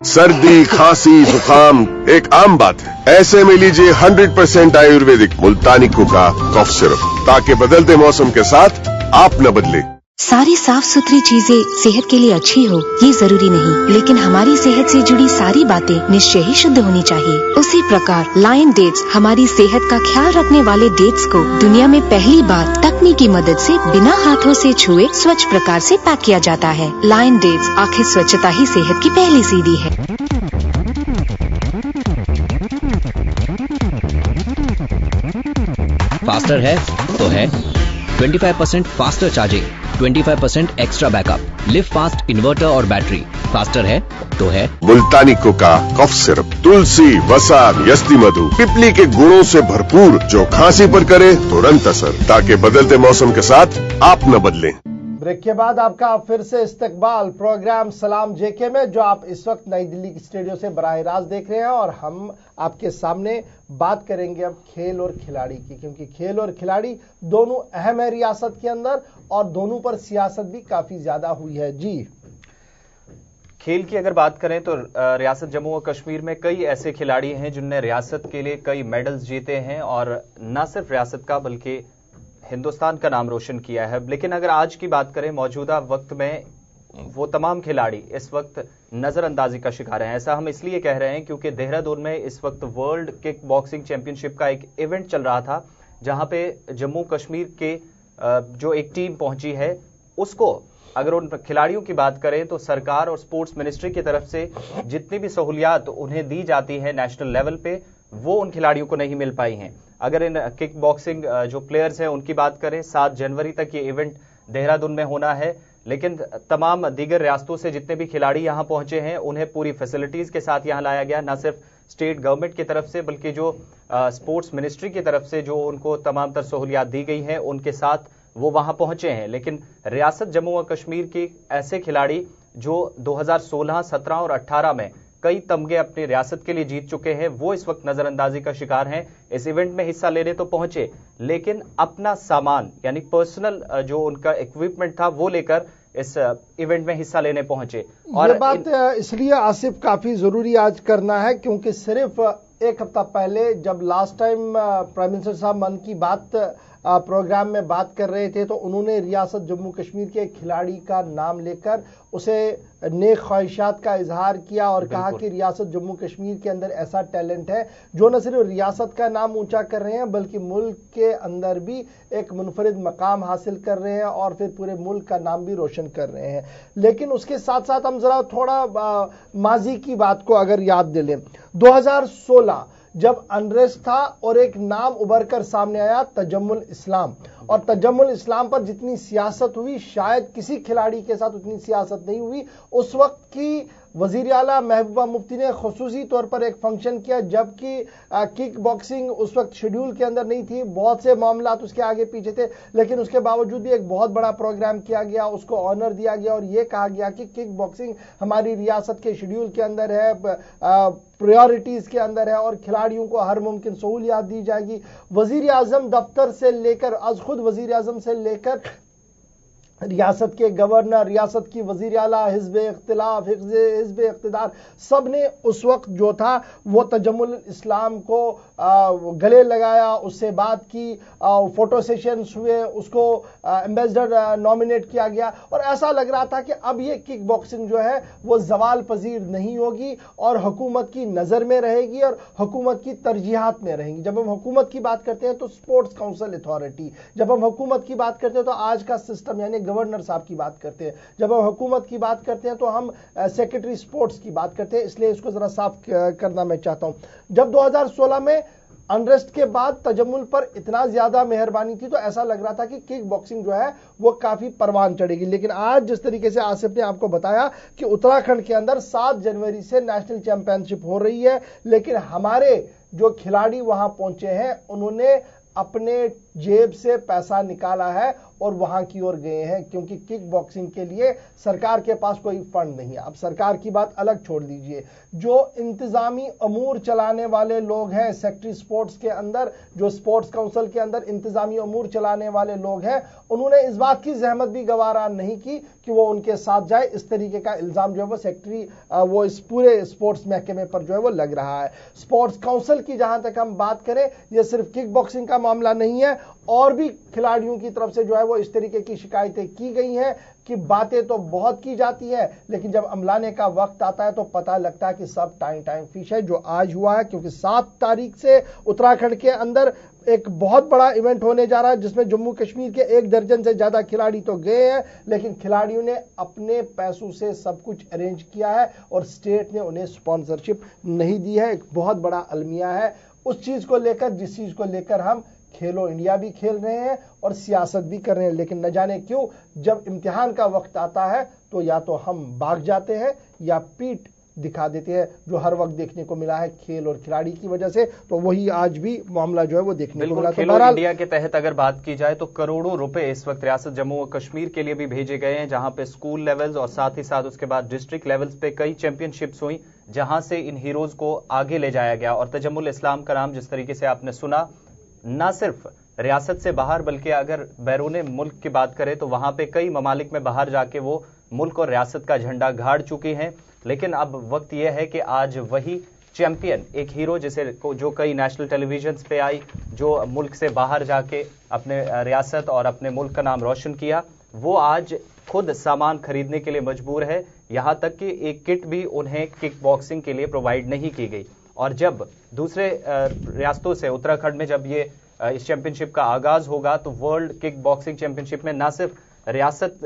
सर्दी खांसी जुकाम एक आम बात है, ऐसे में लीजिए 100% आयुर्वेदिक मुल्तानी कुका कफ सिरप, ताकि बदलते मौसम के साथ आप न बदले। सारी साफ सुथरी चीजें सेहत के लिए अच्छी हो ये जरूरी नहीं, लेकिन हमारी सेहत से जुड़ी सारी बातें निश्चय ही शुद्ध होनी चाहिए। उसी प्रकार लायन डेट्स हमारी सेहत का ख्याल रखने वाले डेट्स को दुनिया में पहली बार तकनीकी मदद से बिना हाथों से छुए स्वच्छ प्रकार से पैक किया जाता है। लायन डेट्स, आखिर स्वच्छता ही सेहत की पहली सीढ़ी है। फास्टर है तो है 25% faster charging, 25% extra backup, live fast inverter और बैटरी। फास्टर है तो है मुल्तानी कोका कफ सिरप, तुलसी, वसा, यस्ती मधु, पिपली के गुणों से भरपूर, जो खांसी पर करे तुरंत असर, ताकि बदलते मौसम के साथ आप न बदलें। ब्रेक के बाद आपका फिर से इस्तकबाल प्रोग्राम सलाम जेके में, जो आप इस वक्त नई दिल्ली की स्टूडियो से बराह रास्त देख रहे हैं। और हम आपके सामने बात करेंगे अब खेल और खिलाड़ी की, क्योंकि खेल और खिलाड़ी दोनों अहम है रियासत के अंदर और दोनों पर सियासत भी काफी ज्यादा हुई है। जी, खेल की अगर बात करें तो रियासत जम्मू और कश्मीर में कई ऐसे खिलाड़ी हैं जिनने रियासत के लिए कई मेडल्स जीते हैं और न सिर्फ रियासत का बल्कि हिंदुस्तान का नाम रोशन किया है। लेकिन अगर आज की बात करें, मौजूदा वक्त में वो तमाम खिलाड़ी इस वक्त नजरअंदाजी का शिकार हैं। ऐसा हम इसलिए कह रहे हैं क्योंकि देहरादून में इस वक्त वर्ल्ड किक बॉक्सिंग चैंपियनशिप का एक इवेंट चल रहा था, जहां पे जम्मू कश्मीर के जो एक टीम पहुंची है उसको अगर उन खिलाड़ियों की बात करें तो सरकार और स्पोर्ट्स मिनिस्ट्री की तरफ से जितनी भी सहूलियात उन्हें दी जाती है नेशनल लेवल पे, वो उन खिलाड़ियों को नहीं मिल पाई हैं। अगर इन किक बॉक्सिंग जो प्लेयर्स हैं उनकी बात करें, 7 जनवरी तक ये इवेंट देहरादून में होना है, लेकिन तमाम दीगर रियासतों से जितने भी खिलाड़ी यहां पहुंचे हैं उन्हें पूरी फैसिलिटीज के साथ यहां लाया गया, न सिर्फ स्टेट गवर्नमेंट की तरफ से बल्कि जो स्पोर्ट्स मिनिस्ट्री की तरफ से जो उनको तमाम तर सहूलियात दी गई हैं उनके साथ वो वहां पहुंचे हैं। लेकिन रियासत जम्मू और कश्मीर के ऐसे खिलाड़ी जो 2016, 17 और 18 में कई तमगे अपनी रियासत के लिए जीत चुके हैं, वो इस वक्त नजरअंदाजी का शिकार हैं। इस इवेंट में हिस्सा लेने तो पहुंचे, लेकिन अपना सामान यानी पर्सनल जो उनका इक्विपमेंट था वो लेकर इस इवेंट में हिस्सा लेने पहुंचे। और ये बात इसलिए आसिफ काफी जरूरी आज करना है क्योंकि सिर्फ एक हफ्ता पहले जब लास्ट टाइम प्राइम मिनिस्टर साहब मन की बात प्रोग्राम में बात कर रहे थे तो उन्होंने रियासत जम्मू कश्मीर के खिलाड़ी का नाम लेकर उसे नेक ख्वाहिशात का इजहार किया और कहा कि रियासत जम्मू कश्मीर के अंदर ऐसा टैलेंट है जो न सिर्फ रियासत का नाम ऊंचा कर रहे हैं बल्कि मुल्क के अंदर भी एक मुनफरिद मकाम हासिल कर रहे हैं और फिर पूरे मुल्क का नाम भी रोशन कर रहे हैं। लेकिन उसके साथ साथ हम जरा थोड़ा माजी की बात को अगर याद दिलें, 2016 जब अनरेस्ट था और एक नाम उभर कर सामने आया तजम्मुल इस्लाम, और तजम्मुल इस्लाम पर जितनी सियासत हुई शायद किसी खिलाड़ी के साथ उतनी सियासत नहीं हुई। उस वक्त की वजीर आला महबूबा मुफ्ती ने खुसूसी तौर पर एक फंक्शन किया जबकि किक बॉक्सिंग उस वक्त शेड्यूल के अंदर नहीं थी, बहुत से मामलात उसके आगे पीछे थे, लेकिन उसके बावजूद भी एक बहुत बड़ा प्रोग्राम किया गया, उसको ऑनर दिया गया और यह कहा गया कि किक बॉक्सिंग हमारी रियासत के शेड्यूल के अंदर है, प्रायोरिटीज के अंदर है और खिलाड़ियों को हर मुमकिन सहूलियात दी जाएगी। वजीर आजम दफ्तर से लेकर आज खुद वजीर आजम से लेकर रियासत के गवर्नर, रियासत की वजीर आला, हिज़्ब इख्तिलाफ, हिज़्ब इख्तिदार, सब ने उस वक्त जो था वो तजम्मुल इस्लाम को गले लगाया, उससे बात की, फोटो सेशंस हुए, उसको एम्बेसडर नॉमिनेट किया गया और ऐसा लग रहा था कि अब ये किक बॉक्सिंग जो है वो जवाल पजीर नहीं होगी और हुकूमत की नजर में रहेगी और हुकूमत की तरजीहात में रहेंगी। जब हम हुकूमत की बात करते हैं तो स्पोर्ट्स काउंसिल अथॉरिटी, जब हम हुकूमत की बात करते हैं तो आज का सिस्टम यानी गवर्नर साहब की बात करते हैं, जब हम हुकूमत की बात करते हैं तो हम सेक्रेटरी स्पोर्ट्स की बात करते हैं। इसलिए इसको जरा साफ करना मैं चाहता हूं। जब 2016 में अनरेस्ट के बाद तजम्मुल पर इतना ज्यादा मेहरबानी थी तो ऐसा लग रहा था कि किक बॉक्सिंग जो है वो काफी परवान चढ़ेगी, लेकिन आज जिस तरीके से आसिफ ने आपको बताया कि उत्तराखंड के अंदर 7 जनवरी से नेशनल चैंपियनशिप हो रही है, लेकिन हमारे जो खिलाड़ी वहां पहुंचे हैं उन्होंने अपने जेब से पैसा निकाला है और वहां की ओर गए हैं क्योंकि किक बॉक्सिंग के लिए सरकार के पास कोई फंड नहीं है। अब सरकार की बात अलग छोड़ दीजिए, जो इंतजामी अमूर चलाने वाले लोग हैं सेक्रेटरी स्पोर्ट्स के अंदर, जो स्पोर्ट्स काउंसिल के अंदर इंतजामी अमूर चलाने वाले लोग हैं, उन्होंने इस बात की जहमत भी गवारा नहीं की कि वो उनके साथ जाए। इस तरीके का इल्जाम जो है वो सेक्रेटरी वो इस पूरे स्पोर्ट्स महकमे पर जो है वो लग रहा है। स्पोर्ट्स काउंसिल की जहां तक हम बात करें, यह सिर्फ किक बॉक्सिंग का मामला नहीं है, और भी खिलाड़ियों की तरफ से जो है वो इस तरीके की शिकायतें की गई हैं कि बातें तो बहुत की जाती है लेकिन जब अमलाने का वक्त आता है तो पता लगता है कि सब टाइम फिश है। जो आज हुआ है, क्योंकि 7 तारीख से उत्तराखंड के अंदर एक बहुत बड़ा इवेंट होने जा रहा है जिसमें जम्मू कश्मीर के 1 दर्जन से ज्यादा खिलाड़ी तो गए हैं, लेकिन खिलाड़ियों ने अपने पैसों से सब कुछ अरेंज किया है और स्टेट ने उन्हें स्पॉन्सरशिप नहीं दी है। एक बहुत बड़ा अलमिया है उस चीज को लेकर जिस चीज को लेकर हम खेलो इंडिया भी खेल रहे हैं और सियासत भी कर रहे हैं, लेकिन न जाने क्यों जब इम्तिहान का वक्त आता है तो या तो हम भाग जाते हैं या पीठ दिखा देते हैं, जो हर वक्त देखने को मिला है खेल और खिलाड़ी की वजह से। तो वही आज भी मामला जो है वो देखने को मिला। खेलो इंडिया के तहत अगर बात की जाए तो करोड़ों रुपए इस वक्त रियासत जम्मू और कश्मीर के लिए भी भेजे गए हैं, जहां पे स्कूल लेवल्स और साथ ही साथ उसके बाद डिस्ट्रिक्ट लेवल्स पे कई चैंपियनशिप्स हुई जहां से इन हीरोज को आगे ले जाया गया। और तजम्मुल इस्लाम का नाम जिस तरीके से आपने सुना, न सिर्फ रियासत से बाहर बल्कि अगर बैरूने मुल्क की बात करें तो वहां पे कई ममालिक में बाहर जाके वो मुल्क और रियासत का झंडा गाड़ चुकी हैं। लेकिन अब वक्त यह है कि आज वही चैंपियन, एक हीरो जिसे जो कई नेशनल टेलीविजन पे आई, जो मुल्क से बाहर जाके अपने रियासत और अपने मुल्क का नाम रोशन किया, वो आज खुद सामान खरीदने के लिए मजबूर है। यहां तक कि एक किट भी उन्हें किक बॉक्सिंग के लिए प्रोवाइड नहीं की गई। और जब दूसरे रियासतों से उत्तराखंड में जब ये इस चैंपियनशिप का आगाज होगा तो वर्ल्ड किक बॉक्सिंग चैंपियनशिप में न सिर्फ रियासत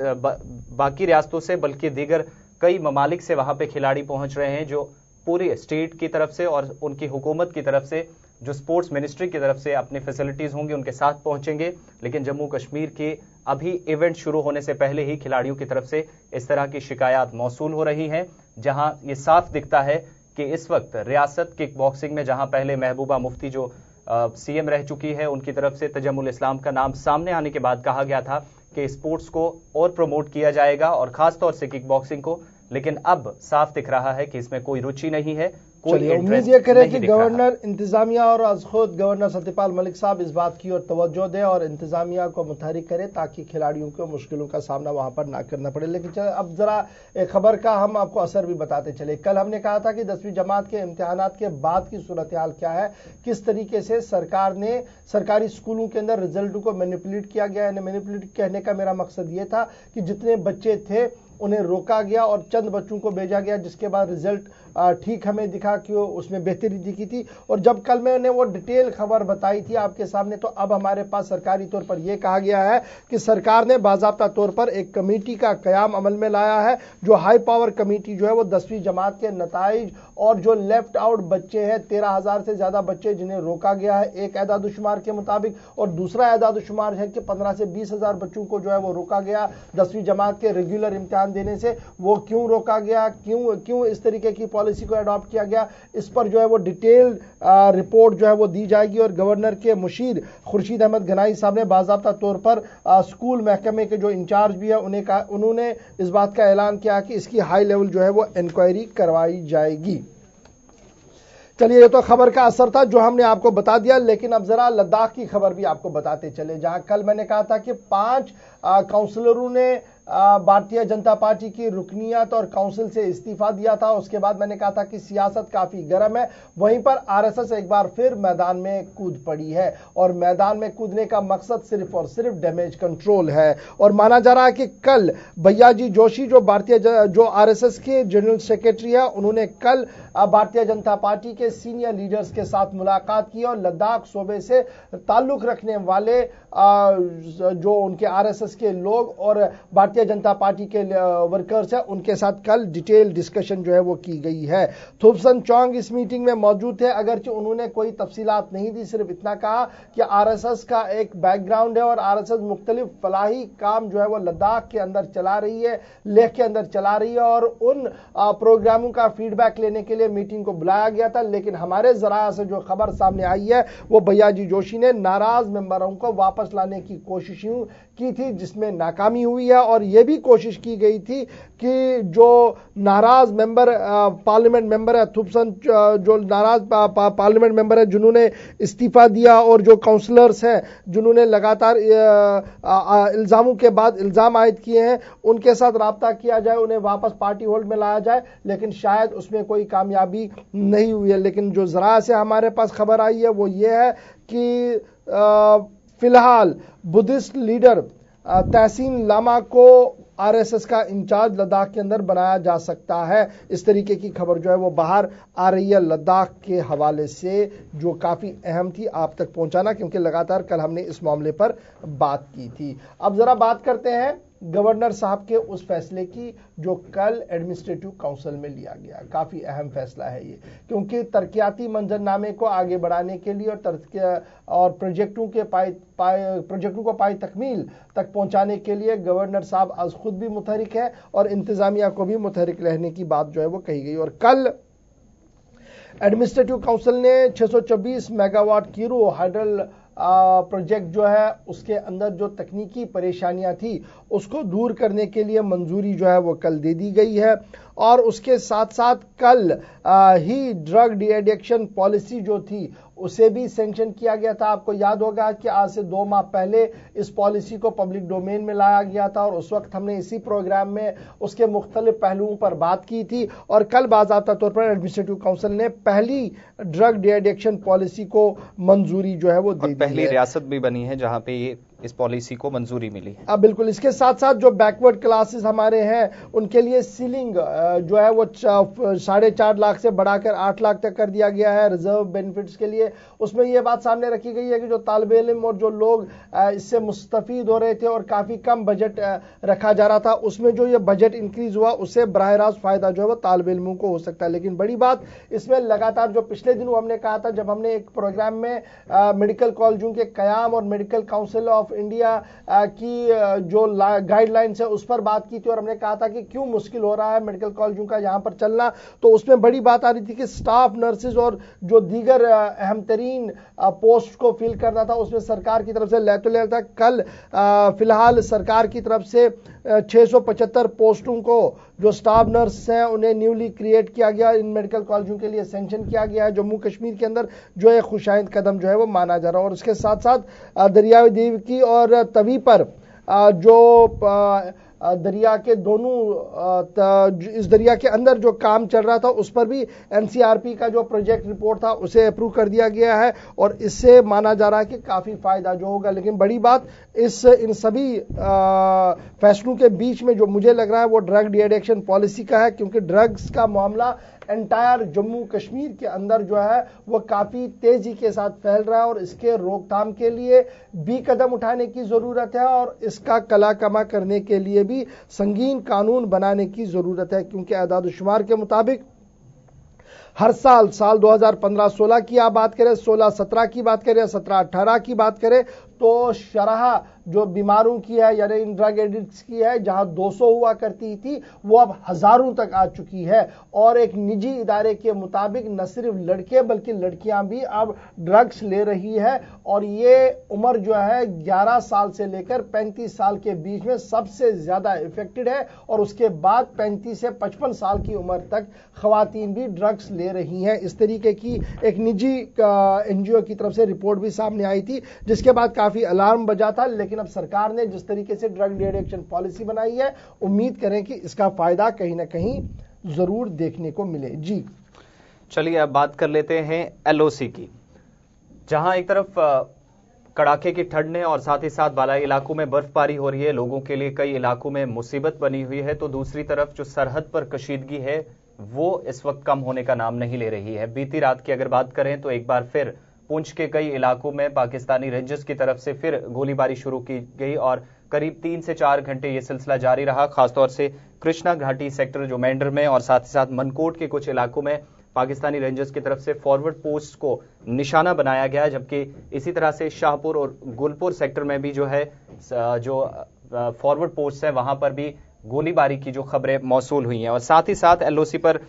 बाकी रियासतों से बल्कि दीगर कई ममालिक से वहां पे खिलाड़ी पहुंच रहे हैं, जो पूरी स्टेट की तरफ से और उनकी हुकूमत की तरफ से, जो स्पोर्ट्स मिनिस्ट्री की तरफ से अपनी फैसिलिटीज होंगी उनके साथ पहुंचेंगे। लेकिन जम्मू कश्मीर के अभी इवेंट शुरू होने से पहले ही खिलाड़ियों की तरफ से इस तरह की शिकायत मौसूल हो रही हैं, जहां ये साफ दिखता है कि इस वक्त रियासत किक बॉक्सिंग में जहां पहले महबूबा मुफ्ती जो सीएम रह चुकी है उनकी तरफ से तजम्मुल इस्लाम का नाम सामने आने के बाद कहा गया था कि स्पोर्ट्स को और प्रमोट किया जाएगा और खासतौर से किक बॉक्सिंग को, लेकिन अब साफ दिख रहा है कि इसमें कोई रुचि नहीं है। कोई उम्मीद ये करें कि गवर्नर इंतजामिया और आज खुद गवर्नर सत्यपाल मलिक साहब इस बात की ओर तवज्जो दें और इंतजामिया को मुतहरिक करें ताकि खिलाड़ियों को मुश्किलों का सामना वहां पर ना करना पड़े। लेकिन अब जरा एक खबर का हम आपको असर भी बताते चले। कल हमने कहा था कि 10वीं जमात के इम्तिहानात के बाद की सूरत हाल क्या है, किस तरीके से सरकार ने सरकारी स्कूलों के अंदर रिजल्ट को मैनिपुलेट किया गया है। मैनिपुलेट कहने का मेरा मकसद ये था कि जितने बच्चे थे उन्हें रोका गया और चंद बच्चों को भेजा गया, जिसके बाद रिजल्ट ठीक हमें दिखा कि उसमें बेहतरी दिखी थी। और जब कल मैंने वो डिटेल खबर बताई थी आपके सामने, तो अब हमारे पास सरकारी तौर पर यह कहा गया है कि सरकार ने बाज़ाब्ता तौर पर एक कमेटी का कयाम अमल में लाया है, जो हाई पावर कमेटी जो है वो 10वीं जमात के नताइज और जो लेफ्ट आउट बच्चे हैं 13,000 से ज्यादा बच्चे जिन्हें रोका गया है एक एदादुशुमार के मुताबिक, और दूसरा एदादुशुमार है कि 15 से 20,000 बच्चों को जो है वो रोका गया 10वीं जमात के रेगुलर इम्तिहान देने से। वो क्यों रोका गया, क्यों इस तरीके की पॉलिसी को अडॉप्ट किया गया, इस पर जो है वो डिटेल रिपोर्ट जो है वो दी जाएगी। और गवर्नर के मुशीर खुर्शीद अहमद गनाई साहब ने बाज़ाब्ता तौर पर स्कूल महकमे के जो इंचार्ज भी है उन्होंने इस बात का ऐलान किया कि इसकी हाई लेवल जो है वो इंक्वायरी करवाई जाएगी। चलिए, ये तो खबर का असर था जो हमने आपको बता दिया, लेकिन अब जरा लद्दाख की खबर भी आपको बताते चले, जहां कल मैंने कहा था कि 5 काउंसलरों ने भारतीय जनता पार्टी की रुकनियत और काउंसिल से इस्तीफा दिया था। उसके बाद मैंने कहा था कि सियासत काफी गर्म है। वहीं पर आरएसएस एक बार फिर मैदान में कूद पड़ी है और मैदान में कूदने का मकसद सिर्फ और सिर्फ डैमेज कंट्रोल है। और माना जा रहा है कि कल भैयाजी जोशी जो आरएसएस के जनरल सेक्रेटरी है, उन्होंने कल भारतीय जनता पार्टी के सीनियर लीडर्स के साथ मुलाकात की और लद्दाख सूबे से ताल्लुक रखने वाले जो उनके आरएसएस के लोग और भारतीय जनता पार्टी के वर्कर्स हैं उनके साथ कल डिटेल डिस्कशन जो है वो की गई है। थुपसन चौंग इस मीटिंग में मौजूद थे, अगरचे उन्होंने कोई तफसीलात नहीं दी, सिर्फ इतना कहा कि आरएसएस का एक बैकग्राउंड है और आरएसएस मुख्तलिफ फलाही काम जो है वो लद्दाख के अंदर चला रही है, लेह के अंदर चला रही है और उन प्रोग्रामों का फीडबैक लेने के लिए मीटिंग को बुलाया गया था। लेकिन हमारे जराया से जो खबर सामने आई है वो भैयाजी जोशी ने नाराज मेंबरों को वापस लाने की कोशिश की थी, जिसमें नाकामी हुई है। और यह भी कोशिश की गई थी कि जो नाराज मेंबर पार्लियामेंट मेंबर है थुपसन, जो नाराज पार्लियामेंट मेंबर है जिन्होंने इस्तीफा दिया और जो काउंसलर्स हैं जिन्होंने लगातार इल्जामों के बाद इल्जाम आयद किए हैं, उनके साथ राब्ता किया जाए, उन्हें वापस पार्टी होल्ड में लाया जाए, लेकिन शायद उसमें कोई कामयाबी नहीं हुई है। लेकिन जो जरा से हमारे पास खबर आई है वो ये है कि फिलहाल बुद्धिस्ट लीडर तहसीन लामा को आरएसएस का इंचार्ज लद्दाख के अंदर बनाया जा सकता है। इस तरीके की खबर जो है वो बाहर आ रही है लद्दाख के हवाले से, जो काफी अहम थी आप तक पहुंचाना, क्योंकि लगातार कल हमने इस मामले पर बात की थी। अब जरा बात करते हैं गवर्नर साहब के उस फैसले की जो कल एडमिनिस्ट्रेटिव काउंसिल में लिया गया। काफी अहम फैसला है ये, क्योंकि तरक्याती मंजरनामे को आगे बढ़ाने के लिए और प्रोजेक्टों को पाई तकमील तक पहुंचाने के लिए गवर्नर साहब आज खुद भी मुतहरिक है और इंतजामिया को भी मुतहरिक रहने की बात जो है वो कही गई। और कल एडमिनिस्ट्रेटिव काउंसिल ने 624 मेगावाट कीरो हाइडल प्रोजेक्ट जो है उसके अंदर जो तकनीकी परेशानियां थी उसको दूर करने के लिए मंजूरी जो है वो कल दे दी गई है। और उसके साथ साथ कल ही ड्रग डी एडिक्शन पॉलिसी जो थी उसे भी सैंक्शन किया गया था। आपको याद होगा कि आज से 2 माह पहले इस पॉलिसी को पब्लिक डोमेन में लाया गया था और उस वक्त हमने इसी प्रोग्राम में उसके मुख्तलिफ पहलुओं पर बात की थी। और कल बाज़ाब्ता तौर पर एडमिनिस्ट्रेटिव काउंसिल ने पहली ड्रग डी एडिक्शन पॉलिसी को मंजूरी जो है वो दे दी है। पहली रियासत भी बनी है जहां पे ये इस पॉलिसी को मंजूरी मिली है। अब बिल्कुल इसके साथ साथ जो बैकवर्ड क्लासेस हमारे हैं उनके लिए सीलिंग जो है वो 4.5 लाख से बढ़ाकर 8 लाख तक कर दिया गया है रिजर्व बेनिफिट्स के लिए। उसमें यह बात सामने रखी गई है कि जो तालिब इल्म और जो लोग इससे मुस्तफीद हो रहे थे और काफी कम बजट रखा जा रहा था, उसमें जो ये बजट इंक्रीज हुआ उससे बराह रास्त फायदा जो है वो तालिब इल्मों को हो सकता है। लेकिन बड़ी बात इसमें लगातार जो पिछले दिनों हमने कहा था जब हमने एक प्रोग्राम में मेडिकल कॉलेजों के कयाम और मेडिकल काउंसिल ऑफ इंडिया की जो गाइडलाइंस है उस पर बात की थी और हमने कहा था कि क्यों मुश्किल हो रहा है मेडिकल कॉलेजों का यहां पर चलना, तो उसमें बड़ी बात आ रही थी कि स्टाफ नर्सेज और जो दीगर अहम तरीन पोस्ट को फिल करना था उसमें सरकार की तरफ से ले तो ले था। कल फिलहाल सरकार की तरफ से 675 पोस्टों को जो स्टाफ नर्स हैं उन्हें न्यूली क्रिएट किया गया, इन मेडिकल कॉलेजों के लिए सैंक्शन किया गया है जम्मू कश्मीर के अंदर, जो एक खुशाइंद कदम जो है वो माना जा रहा है। और उसके साथ साथ दरियाई देवकी और तवी पर जो दरिया के दोनों इस दरिया के अंदर जो काम चल रहा था उस पर भी एनसीआरपी का जो प्रोजेक्ट रिपोर्ट था उसे अप्रूव कर दिया गया है और इससे माना जा रहा है कि काफी फायदा जो होगा। लेकिन बड़ी बात इन सभी फैसलों के बीच में जो मुझे लग रहा है वो ड्रग डी एडिक्शन पॉलिसी का है, क्योंकि ड्रग्स का मामला एंटायर जम्मू कश्मीर के अंदर जो है वो काफी तेजी के साथ फैल रहा है और इसके रोकथाम के लिए भी कदम उठाने की जरूरत है और इसका कलाकमा करने के लिए भी संगीन कानून बनाने की जरूरत है। क्योंकि आदाद-ओ-शुमार के मुताबिक हर साल 2015-16 की आप बात करें, 16-17 की बात करें, 17-18 की बात करें तो शरह जो बीमारों की है यानी इन ड्रग एडिक्ट्स की है, जहां 200 हुआ करती थी वो अब हजारों तक आ चुकी है। और एक निजी इदारे के मुताबिक न सिर्फ लड़के बल्कि लड़कियां भी अब ड्रग्स ले रही है और ये उम्र जो है 11 साल से लेकर 35 साल के बीच में सबसे ज्यादा इफेक्टेड है और उसके बाद 35 से 55 साल की उम्र तक खवातीन भी ड्रग्स ले रही हैं। इस तरीके की एक निजी एनजीओ की तरफ से रिपोर्ट भी सामने आई थी जिसके बाद काफी अलार्म बजा था। लेकिन अब सरकार ने जिस तरीके से ड्रग डी एडिक्शन पॉलिसी बनाई है, उम्मीद करें कि इसका फायदा कहीं ना कहीं जरूर देखने को मिले। जी चलिए अब बात कर लेते हैं एलओसी की, जहां एक तरफ कड़ाके की ठंड ने और साथ ही साथ बालाई इलाकों में बर्फबारी हो रही है, लोगों के लिए कई इलाकों में मुसीबत बनी हुई है, तो दूसरी तरफ जो सरहद पर कशीदगी है वो इस वक्त कम होने का नाम नहीं ले रही है। बीती रात की अगर बात करें तो एक बार फिर पुंछ के कई इलाकों में पाकिस्तानी रेंजर्स की तरफ से फिर गोलीबारी शुरू की गई और करीब 3 से 4 घंटे ये सिलसिला जारी रहा। खासतौर से कृष्णा घाटी सेक्टर जो मेंढर में और साथ ही साथ मनकोट के कुछ इलाकों में पाकिस्तानी रेंजर्स की तरफ से फॉरवर्ड पोस्ट को निशाना बनाया गया, जबकि इसी तरह से शाहपुर और गुलपुर सेक्टर में भी जो है जो फॉरवर्ड पोस्ट है वहां पर भी गोलीबारी की जो खबरें मौसूल हुई हैं। और साथ ही साथ एलओसी पर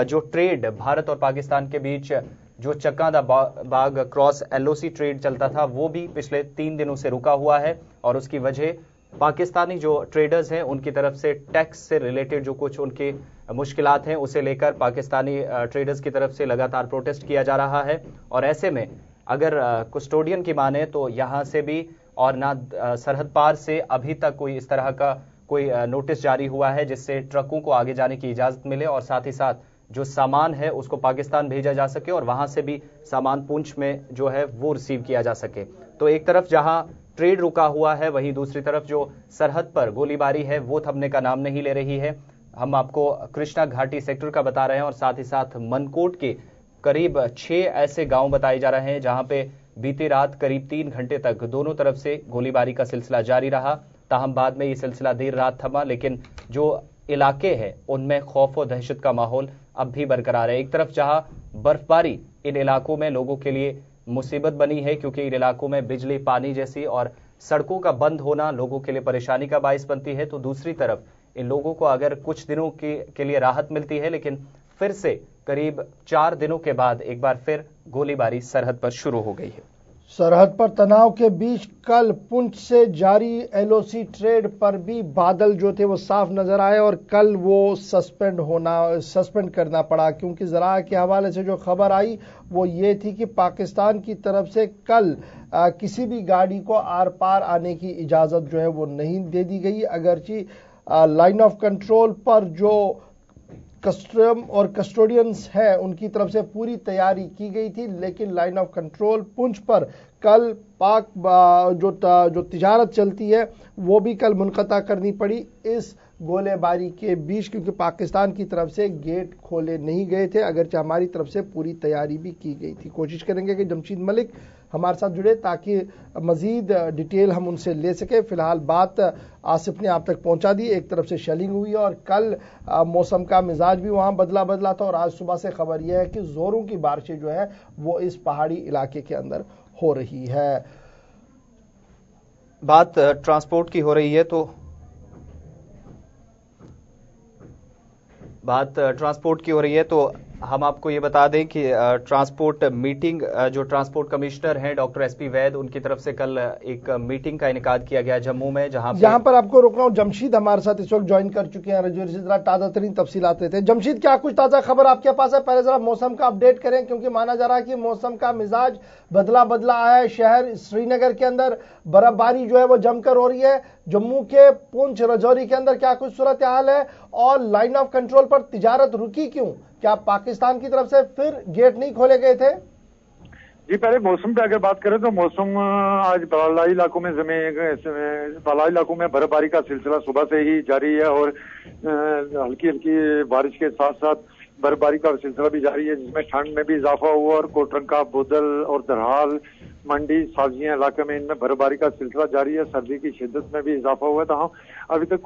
जो ट्रेड भारत और पाकिस्तान के बीच जो चक्का बाग क्रॉस एलओसी ट्रेड चलता था वो भी पिछले 3 दिनों से रुका हुआ है और उसकी वजह पाकिस्तानी जो ट्रेडर्स हैं उनकी तरफ से टैक्स से रिलेटेड जो कुछ उनकी मुश्किलात हैं उसे लेकर पाकिस्तानी ट्रेडर्स की तरफ से लगातार प्रोटेस्ट किया जा रहा है। और ऐसे में अगर कस्टोडियन की माने तो यहां से भी और ना सरहद पार से अभी तक कोई इस तरह का कोई नोटिस जारी हुआ है जिससे ट्रकों को आगे जाने की इजाजत मिले और साथ ही साथ जो सामान है उसको पाकिस्तान भेजा जा सके और वहां से भी सामान पुंछ में जो है वो रिसीव किया जा सके। तो एक तरफ जहां ट्रेड रुका हुआ है वहीं दूसरी तरफ जो सरहद पर गोलीबारी है वो थमने का नाम नहीं ले रही है। हम आपको कृष्णा घाटी सेक्टर का बता रहे हैं और साथ ही साथ मनकोट के करीब 6 ऐसे गांव बताए जा रहे हैं जहां पे बीती रात करीब 3 घंटे तक दोनों तरफ से गोलीबारी का सिलसिला जारी रहा। ताहम बाद में ये सिलसिला देर रात थमा, लेकिन जो इलाके हैं उनमें खौफ और दहशत का माहौल अब भी बरकरार है। एक तरफ जहां बर्फबारी इन इलाकों में लोगों के लिए मुसीबत बनी है क्योंकि इन इलाकों में बिजली, पानी जैसी और सड़कों का बंद होना लोगों के लिए परेशानी का बाइस बनती है, तो दूसरी तरफ इन लोगों को अगर कुछ दिनों के लिए राहत मिलती है, लेकिन फिर से करीब 4 दिनों के बाद एक बार फिर गोलीबारी सरहद पर शुरू हो गई है। सरहद पर तनाव के बीच कल पुंछ से जारी एलओसी ट्रेड पर भी बादल जो थे वो साफ नजर आए और कल वो सस्पेंड करना पड़ा, क्योंकि ज़रा के हवाले से जो खबर आई वो ये थी कि पाकिस्तान की तरफ से कल किसी भी गाड़ी को आर पार आने की इजाजत जो है वो नहीं दे दी गई। अगरचि लाइन ऑफ कंट्रोल पर जो कस्टम और कस्टोडियंस है उनकी तरफ से पूरी तैयारी की गई थी, लेकिन लाइन ऑफ कंट्रोल पुंछ पर कल पाक जो तिजारत चलती है वो भी कल मुनक़ता करनी पड़ी इस गोलेबारी के बीच, क्योंकि पाकिस्तान की तरफ से गेट खोले नहीं गए थे, अगरचे हमारी तरफ से पूरी तैयारी भी की गई थी। कोशिश करेंगे कि जमशीद मलिक हमारे साथ जुड़े ताकि मजीद डिटेल हम उनसे ले सके। फिलहाल बात आसिफ ने आप तक पहुंचा दी, एक तरफ से शेलिंग हुई और कल मौसम का मिजाज भी वहां बदला था और आज सुबह से खबर यह है कि जोरों की बारिशें जो है वो इस पहाड़ी इलाके के अंदर हो रही है। बात ट्रांसपोर्ट की हो रही है तो हम आपको ये बता दें कि ट्रांसपोर्ट मीटिंग जो ट्रांसपोर्ट कमिश्नर हैं डॉक्टर एसपी वैद, उनकी तरफ से कल एक मीटिंग का इनेकाद किया गया जम्मू में, जहां पर आपको रोक रहा हूं। जमशीद हमारे साथ इस वक्त ज्वाइन कर चुके हैं रजौरी से, जरा ताजा तरीन तफसीलात लेते हैं। जमशीद, क्या कुछ ताजा खबर आपके पास है? पहले जरा मौसम का अपडेट करें, क्योंकि माना जा रहा है कि मौसम का मिजाज बदला है। शहर श्रीनगर के अंदर बर्फबारी जो है वो जमकर हो रही है। जम्मू के पुंछ रजौरी के अंदर क्या कुछ सूरत हाल है, और लाइन ऑफ कंट्रोल पर तिजारत रुकी क्यों? क्या पाकिस्तान की तरफ से फिर गेट नहीं खोले गए थे? जी, पहले मौसम पे अगर बात करें तो मौसम आज बलाई इलाकों में बर्फबारी का सिलसिला सुबह से ही जारी है, और हल्की हल्की बारिश के साथ साथ बर्फबारी का सिलसिला भी जारी है, जिसमें ठंड में भी इजाफा हुआ, और कोटरंका, बुदल और दरहाल, मंडी, साजियां इलाके में इनमें बर्फबारी का सिलसिला जारी है। सर्दी की शिद्दत में भी इजाफा हुआ था। अभी तक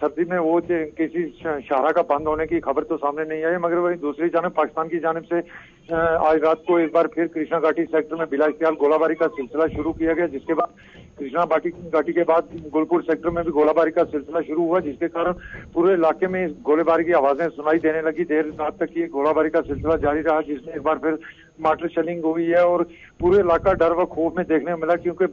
सर्दी में वो किसी शाहरा का बंद होने की खबर तो सामने नहीं आई, मगर वही दूसरी जानब पाकिस्तान की जानब से आज रात को एक बार फिर कृष्णा घाटी सेक्टर में बिला इख्तियार गोलाबारी का सिलसिला शुरू किया गया, जिसके बाद कृष्णा घाटी के बाद गुलपुर सेक्टर में भी गोलाबारी का सिलसिला शुरू हुआ, जिसके कारण पूरे इलाके में गोलीबारी की आवाजें सुनाई देने लगी। देर रात तक ये गोलाबारी का सिलसिला जारी रहा, जिसमें एक बार फिर मार्टर शेलिंग हुई है, और पूरे इलाका डर व खौफ में देखने को मिला, क्योंकि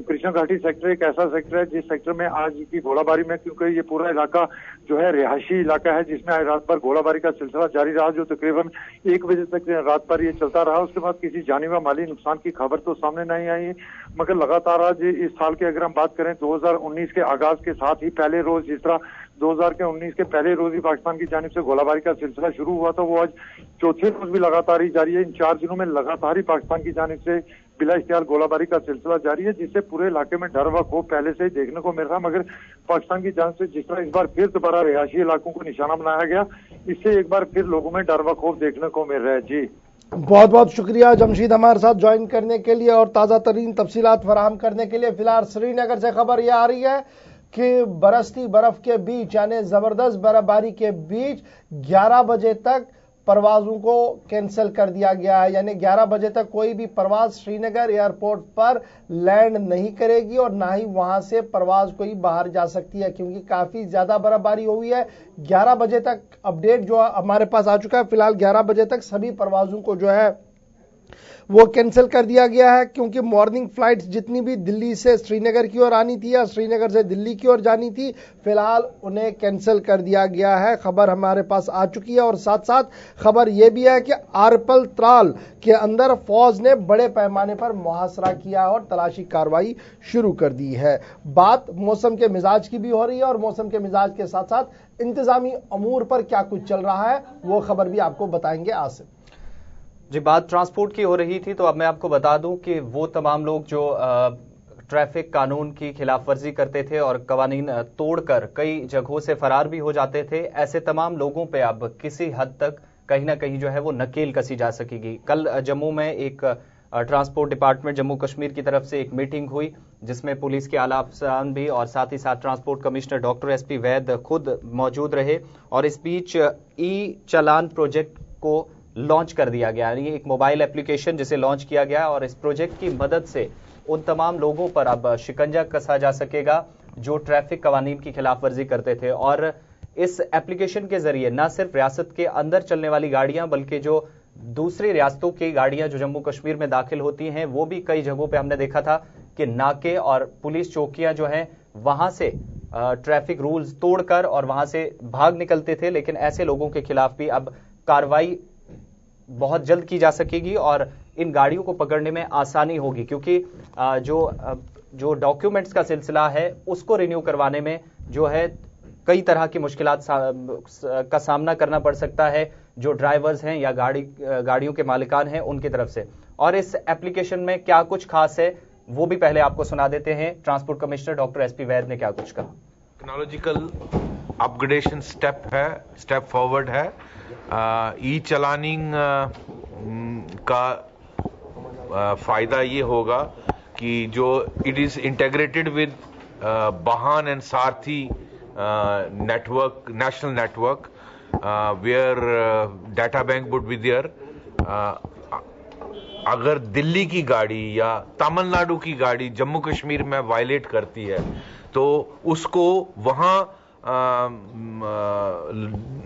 कृष्णा घाटी सेक्टर एक ऐसा सेक्टर है जिस सेक्टर में आज की गोलाबारी में, क्योंकि ये पूरा इलाका जो है रिहायशी इलाका है, जिसमें आज रात भर गोलाबारी का सिलसिला जारी रहा, जो तकरीबन 1 बजे तक रात भर ये चलता रहा। उसके बाद किसी जानी व माली नुकसान की खबर तो सामने नहीं आई, मगर लगातार आज इस साल के अगर हम बात करें 2019 के आगाज के साथ ही पहले रोज, जिस तरह 2019 के पहले रोज ही पाकिस्तान की जानिब से गोलाबारी का सिलसिला शुरू हुआ था, वो आज चौथे रोज भी लगातार ही जारी है। इन 4 दिनों में लगातार ही पाकिस्तान की जानिब से बिला इख्तियार गोलाबारी का सिलसिला जारी है, जिससे पूरे इलाके में डर व खौफ पहले से ही देखने को मिल रहा, मगर पाकिस्तान की जानिब से जिस तरह इस बार फिर दोबारा रिहायशी इलाकों को निशाना बनाया गया, इससे एक बार फिर लोगों में डर व खौफ देखने को मिल रहा है। जी, बहुत बहुत शुक्रिया जमशीद हमारे साथ ज्वाइन करने के लिए और ताज़ा तरीन तफसीलात फराहम करने के लिए। फिलहाल श्रीनगर से खबर यह आ रही है कि बरसती बर्फ के बीच, यानी जबरदस्त बर्फबारी के बीच 11 बजे तक परवाजों को कैंसिल कर दिया गया है, यानी 11 बजे तक कोई भी परवाज श्रीनगर एयरपोर्ट पर लैंड नहीं करेगी, और ना ही वहां से परवाज कोई बाहर जा सकती है, क्योंकि काफी ज्यादा बर्फबारी हुई है। 11 बजे तक अपडेट जो हमारे पास आ चुका है, फिलहाल 11 बजे तक सभी परवाजों को जो है वो कैंसिल कर दिया गया है, क्योंकि मॉर्निंग फ्लाइट्स जितनी भी दिल्ली से श्रीनगर की ओर आनी थी या श्रीनगर से दिल्ली की ओर जानी थी, फिलहाल उन्हें कैंसिल कर दिया गया है। खबर हमारे पास आ चुकी है, और साथ साथ खबर यह भी है कि आरपल त्राल के अंदर फौज ने बड़े पैमाने पर मुहासरा किया और तलाशी कार्रवाई शुरू कर दी है। बात मौसम के मिजाज की भी हो रही है, और मौसम के मिजाज के साथ साथ इंतजामी अमूर पर क्या कुछ चल रहा है वो खबर भी आपको बताएंगे आसिफ जी। बात ट्रांसपोर्ट की हो रही थी, तो अब मैं आपको बता दूं कि वो तमाम लोग जो ट्रैफिक कानून की खिलाफ वर्जी करते थे और कवानीन तोड़कर कई जगहों से फरार भी हो जाते थे, ऐसे तमाम लोगों पे अब किसी हद तक कहीं ना कहीं जो है वो नकेल कसी जा सकेगी। कल जम्मू में एक ट्रांसपोर्ट डिपार्टमेंट जम्मू कश्मीर की तरफ से एक मीटिंग हुई, जिसमें पुलिस के आला अफसरान भी और साथ ही साथ ट्रांसपोर्ट कमिश्नर डॉक्टर एसपी वैद खुद मौजूद रहे, और इस बीच ई चालान प्रोजेक्ट को लॉन्च कर दिया गया, यानी एक मोबाइल एप्लीकेशन जिसे लॉन्च किया गया, और इस प्रोजेक्ट की मदद से उन तमाम लोगों पर अब शिकंजा कसा जा सकेगा जो ट्रैफिक कवानीन की खिलाफ वर्जी करते थे। और इस एप्लीकेशन के जरिए न सिर्फ रियासत के अंदर चलने वाली गाड़ियां, बल्कि जो दूसरी रियासतों की गाड़ियां जो जम्मू कश्मीर में दाखिल होती हैं, वो भी कई जगहों पे हमने देखा था कि नाके और पुलिस चौकियां जो हैं वहां से ट्रैफिक रूल्स तोड़कर और वहां से भाग निकलते थे, लेकिन ऐसे लोगों के खिलाफ भी अब कार्रवाई बहुत जल्द की जा सकेगी और इन गाड़ियों को पकड़ने में आसानी होगी, क्योंकि जो डॉक्यूमेंट्स का सिलसिला है उसको रिन्यू करवाने में जो है कई तरह की मुश्किलात का सामना करना पड़ सकता है जो ड्राइवर्स हैं या गाड़ियों के मालिकान हैं उनकी तरफ से। और इस एप्लीकेशन में क्या कुछ खास है वो भी पहले आपको सुना देते हैं। ट्रांसपोर्ट कमिश्नर डॉक्टर एसपी वैद ने क्या कुछ कहा। टेक्नोलॉजिकल अपग्रेडेशन स्टेप फॉरवर्ड है। ई चलानिंग का फायदा ये होगा कि जो इट इज इंटीग्रेटेड विद वाहन and Sarathi network, national network, where data bank would be there. अगर दिल्ली की गाड़ी या तमिलनाडु की गाड़ी जम्मू कश्मीर में वायलेट करती है तो उसको वहां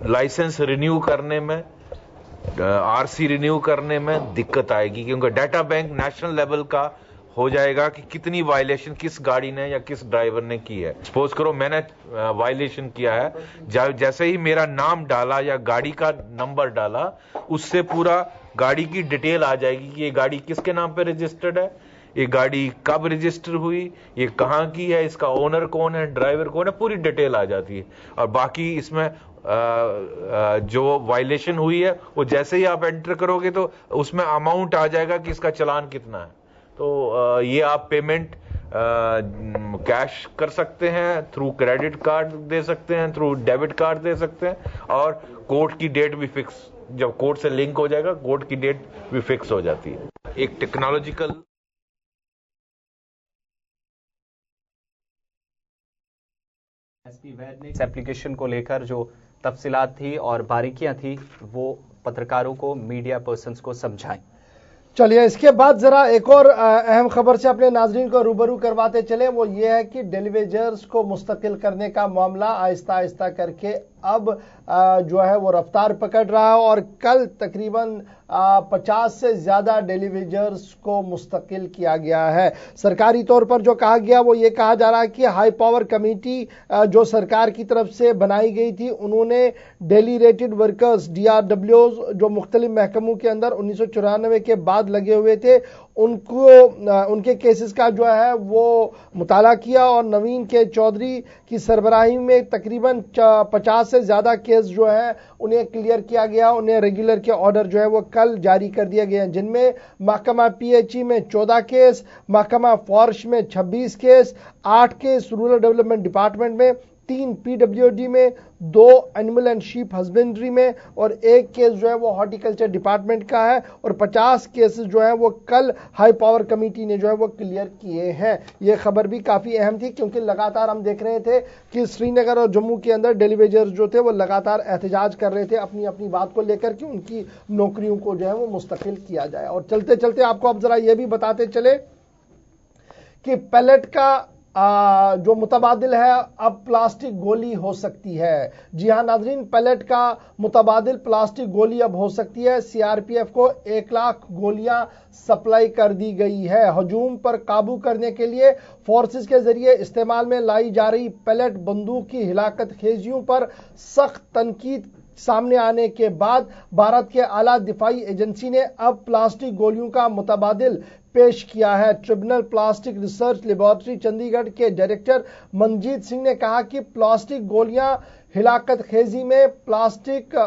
लाइसेंस रिन्यू करने में आरसी रिन्यू करने में दिक्कत आएगी, क्योंकि डाटा बैंक नेशनल लेवल का हो जाएगा कि कितनी वायलेशन किस गाड़ी ने या किस ड्राइवर ने की है। सपोज करो मैंने वायलेशन किया है, जैसे ही मेरा नाम डाला या गाड़ी का नंबर डाला, उससे पूरा गाड़ी की डिटेल आ जाएगी कि ये गाड़ी किसके नाम पे रजिस्टर्ड है, ये गाड़ी कब रजिस्टर हुई, ये कहाँ की है, इसका ओनर कौन है, ड्राइवर कौन है, पूरी डिटेल आ जाती है। और बाकी इसमें जो वायलेशन हुई है वो जैसे ही आप एंटर करोगे तो उसमें अमाउंट आ जाएगा कि इसका चालान कितना है। तो ये आप पेमेंट कैश कर सकते हैं, थ्रू क्रेडिट कार्ड दे सकते हैं, थ्रू डेबिट कार्ड दे सकते हैं, और कोर्ट की डेट भी फिक्स, जब कोर्ट से लिंक हो जाएगा कोर्ट की डेट भी फिक्स हो जाती है। एक टेक्नोलॉजिकल एसपी वैद ने इस एप्लीकेशन को लेकर जो तफसीलात थी और बारीकियां थी वो पत्रकारों को, मीडिया पर्सन्स को समझाएं। चलिए इसके बाद जरा एक और अहम खबर से अपने नाजरीन को रूबरू करवाते चले। वो ये है कि डेलीवेजर्स को मुस्तकिल करने का मामला आहिस्ता आहिस्ता करके अब जो है वो रफ्तार पकड़ रहा है और कल तकरीबन 50 से ज्यादा डेलीवेजर्स को मुस्तकिल किया गया है। सरकारी तौर पर जो कहा गया वो ये कहा जा रहा है कि हाई पावर कमेटी जो सरकार की तरफ से बनाई गई थी, उन्होंने डेली रेटेड वर्कर्स DRWs जो मुख्तलिफ महकमों के अंदर 1994 के बाद लगे हुए थे, उनके केसेस का जो है वो मुताला किया और नवीन के चौधरी की सरबराही में तकरीबन 50 से ज्यादा केस जो है उन्हें क्लियर किया गया। उन्हें रेगुलर के ऑर्डर जो है वो कल जारी कर दिए गए हैं, जिनमें महकमा PHE में 14 केस, महकमा फॉरेस्ट में 26 case, 8 case rural development department में, 3 PWD में, 2 एनिमल एंड शीप हस्बेंड्री में और 1 केस जो है वो हॉर्टिकल्चर डिपार्टमेंट का है और 50 केसेस जो है वो कल हाई पावर कमेटी ने जो है वो क्लियर किए हैं। ये खबर भी काफी अहम थी क्योंकि लगातार हम देख रहे थे कि श्रीनगर और जम्मू के अंदर डेलीवेजर्स जो थे वो लगातार एहतजाज कर रहे थे अपनी अपनी बात को लेकर कि उनकी नौकरियों को जो है वो मुस्तकिल किया जाए। और चलते चलते आपको अब जरा ये भी बताते चले कि पैलेट का जो मुतबादिल है अब प्लास्टिक गोली हो सकती है। जी हां नाजरीन, पैलेट का मुतबादिल प्लास्टिक गोली अब हो सकती है। CRPF को 1 लाख गोलियां सप्लाई कर दी गई है। हजूम पर काबू करने के लिए फोर्सेस के जरिए इस्तेमाल में लाई जा रही पैलेट बंदूक की हिलाकत खेजियों पर सख्त तनकीद सामने आने के बाद भारत के आला दिफाई एजेंसी ने अब प्लास्टिक गोलियों का मुतबादिल पेश किया है। Tribunal plastic research laboratory Chandigarh के डायरेक्टर मनजीत सिंह ने कहा कि प्लास्टिक गोलियां हिलाकत खेजी में प्लास्टिक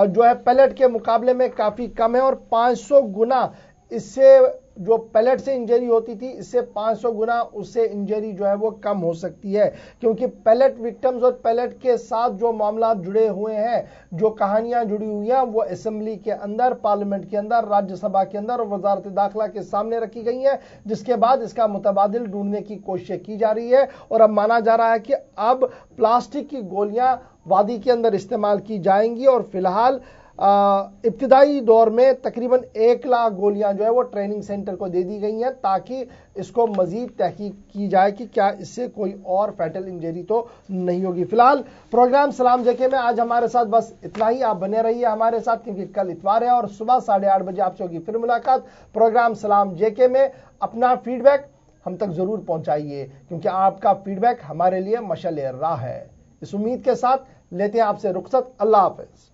जो है पैलेट के मुकाबले में काफी कम है और 500 गुना इससे जो पैलेट से इंजरी होती थी इससे 500 गुना उससे इंजरी जो है वो कम हो सकती है, क्योंकि पैलेट विक्टिम्स और पैलेट के साथ जो मामला जुड़े हुए हैं, जो कहानियां जुड़ी हुई हैं, वो असेंबली के अंदर, पार्लियामेंट के अंदर, राज्यसभा के अंदर और वजारत दाखिला के सामने रखी गई है, जिसके बाद इसका मुतबादिल ढूंढने की कोशिश की जा रही है और अब माना जा रहा है कि अब प्लास्टिक की गोलियां वादी के अंदर इस्तेमाल की जाएंगी और फिलहाल इब्तिदाई दौर में तकरीबन 1 लाख गोलियां जो है वो ट्रेनिंग सेंटर को दे दी गई हैं ताकि इसको मजीद तहकीक की जाए कि क्या इससे कोई और फैटल इंजरी तो नहीं होगी। फिलहाल प्रोग्राम सलाम जेके में आज हमारे साथ बस इतना ही। आप बने रहिए हमारे साथ क्योंकि कल इतवार है और सुबह 8:30 बजे आपसे होगी फिर मुलाकात। प्रोग्राम सलाम जेके में अपना फीडबैक हम तक जरूर पहुंचाइए क्योंकि आपका फीडबैक हमारे लिए मशाल राह है। इस उम्मीद के साथ लेते हैं आपसे रुखसत। अल्लाह हाफिज।